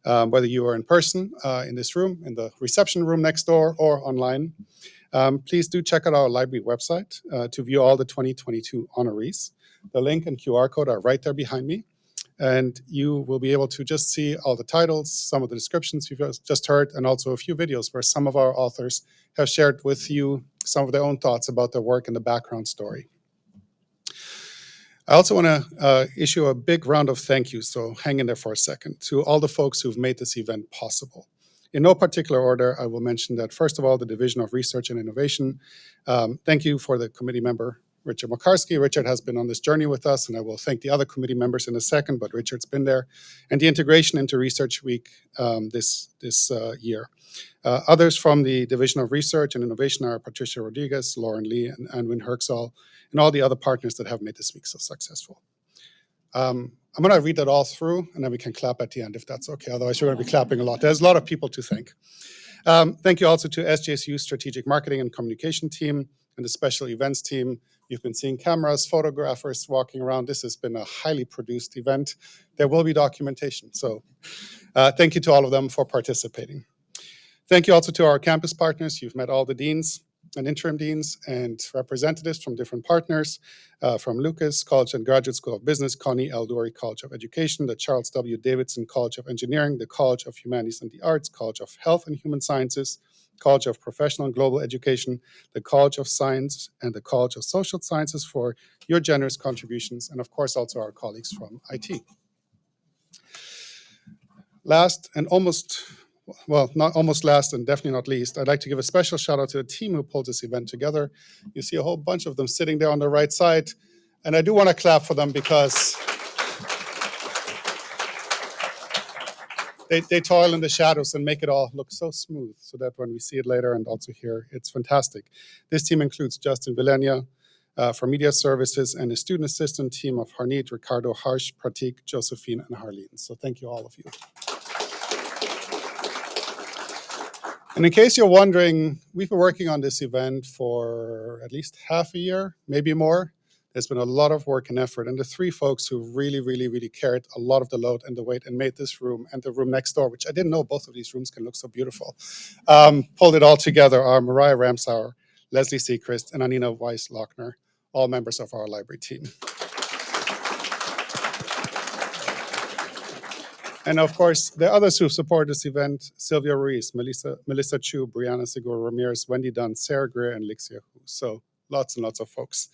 whether you are in person in this room, in the reception room next door, or online. Please do check out our library website to view all the 2022 honorees. The link and QR code are right there behind me. And you will be able to just see all the titles, some of the descriptions you've just heard, and also a few videos where some of our authors have shared with you some of their own thoughts about their work and the background story. I also want to issue a big round of thank yous, so hang in there for a second, to all the folks who've made this event possible. In no particular order, I will mention that, first of all, the Division of Research and Innovation. Thank you for the committee member, Richard Makarski. Richard has been on this journey with us, and I will thank the other committee members in a second, but Richard's been there. And the integration into Research Week this year. Others from the Division of Research and Innovation are Patricia Rodriguez, Lauren Lee, and Anwin Herxall, and all the other partners that have made this week so successful. I'm going to read that all through, and then we can clap at the end if that's okay. Otherwise, you're going to be clapping a lot. There's a lot of people to thank. Thank you also to SJSU Strategic Marketing and Communication team and the Special Events team. You've been seeing cameras, photographers walking around. This has been a highly produced event. There will be documentation. So thank you to all of them for participating. Thank you also to our campus partners. You've met all the deans. and interim deans and representatives from different partners, from Lucas College and Graduate School of Business, Connie L. Lurie College of Education, the Charles W. Davidson College of Engineering, the College of Humanities and the Arts, College of Health and Human Sciences, College of Professional and Global Education, the College of Science, and the College of Social Sciences for your generous contributions, and of course also our colleagues from IT. Last and almost, well, not almost last and definitely not least, I'd like to give a special shout out to the team who pulled this event together. You see a whole bunch of them sitting there on the right side, and I do want to clap for them because they toil in the shadows and make it all look so smooth so that when we see it later and also here, it's fantastic. This team includes Justin Villenia for Media Services and a student assistant team of Harneet, Ricardo, Harsh, Pratik, Josephine, and Harleen. So thank you, all of you. And in case you're wondering, we've been working on this event for at least half a year, maybe more. There's been a lot of work and effort, and the three folks who really carried a lot of the load and the weight and made this room and the room next door, which I didn't know both of these rooms can look so beautiful, pulled it all together, are Mariah Ramsauer, Leslie Seacrest, and Anina Weiss-Lochner, all members of our library team. And of course, the others who support this event, Sylvia Ruiz, Melissa Chu, Brianna Segura Ramirez, Wendy Dunn, Sarah Greer, and Lixia Hu. So lots and lots of folks.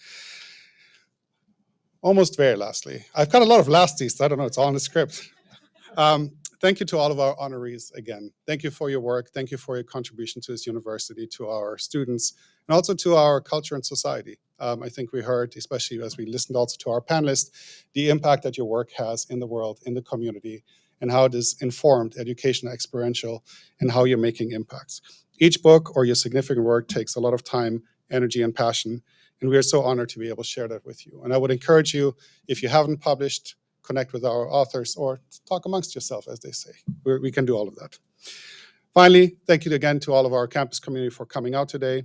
Almost very lastly, I've got a lot of lasties, so I don't know, it's all in the script. Thank you to all of our honorees again. Thank you for your work. Thank you for your contribution to this university, to our students, and also to our culture and society. I think we heard, especially as we listened also to our panelists, the impact that your work has in the world, in the community, and how it is informed, educational, experiential, and how you're making impacts. Each book or your significant work takes a lot of time, energy, and passion, and we are so honored to be able to share that with you. And I would encourage you, if you haven't published, connect with our authors or talk amongst yourself, as they say. We can do all of that. Finally, thank you again to all of our campus community for coming out today.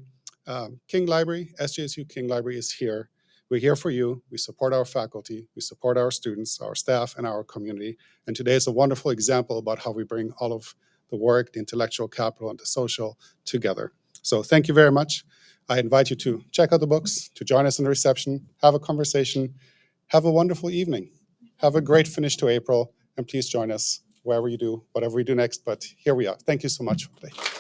King Library, SJSU King Library is here. We're here for you. We support our faculty. We support our students, our staff, and our community. And today is a wonderful example about how we bring all of the work, the intellectual capital, and the social together. So thank you very much. I invite you to check out the books, to join us in the reception, have a conversation, have a wonderful evening. Have a great finish to April, and please join us wherever you do, whatever we do next. But here we are. Thank you so much for today.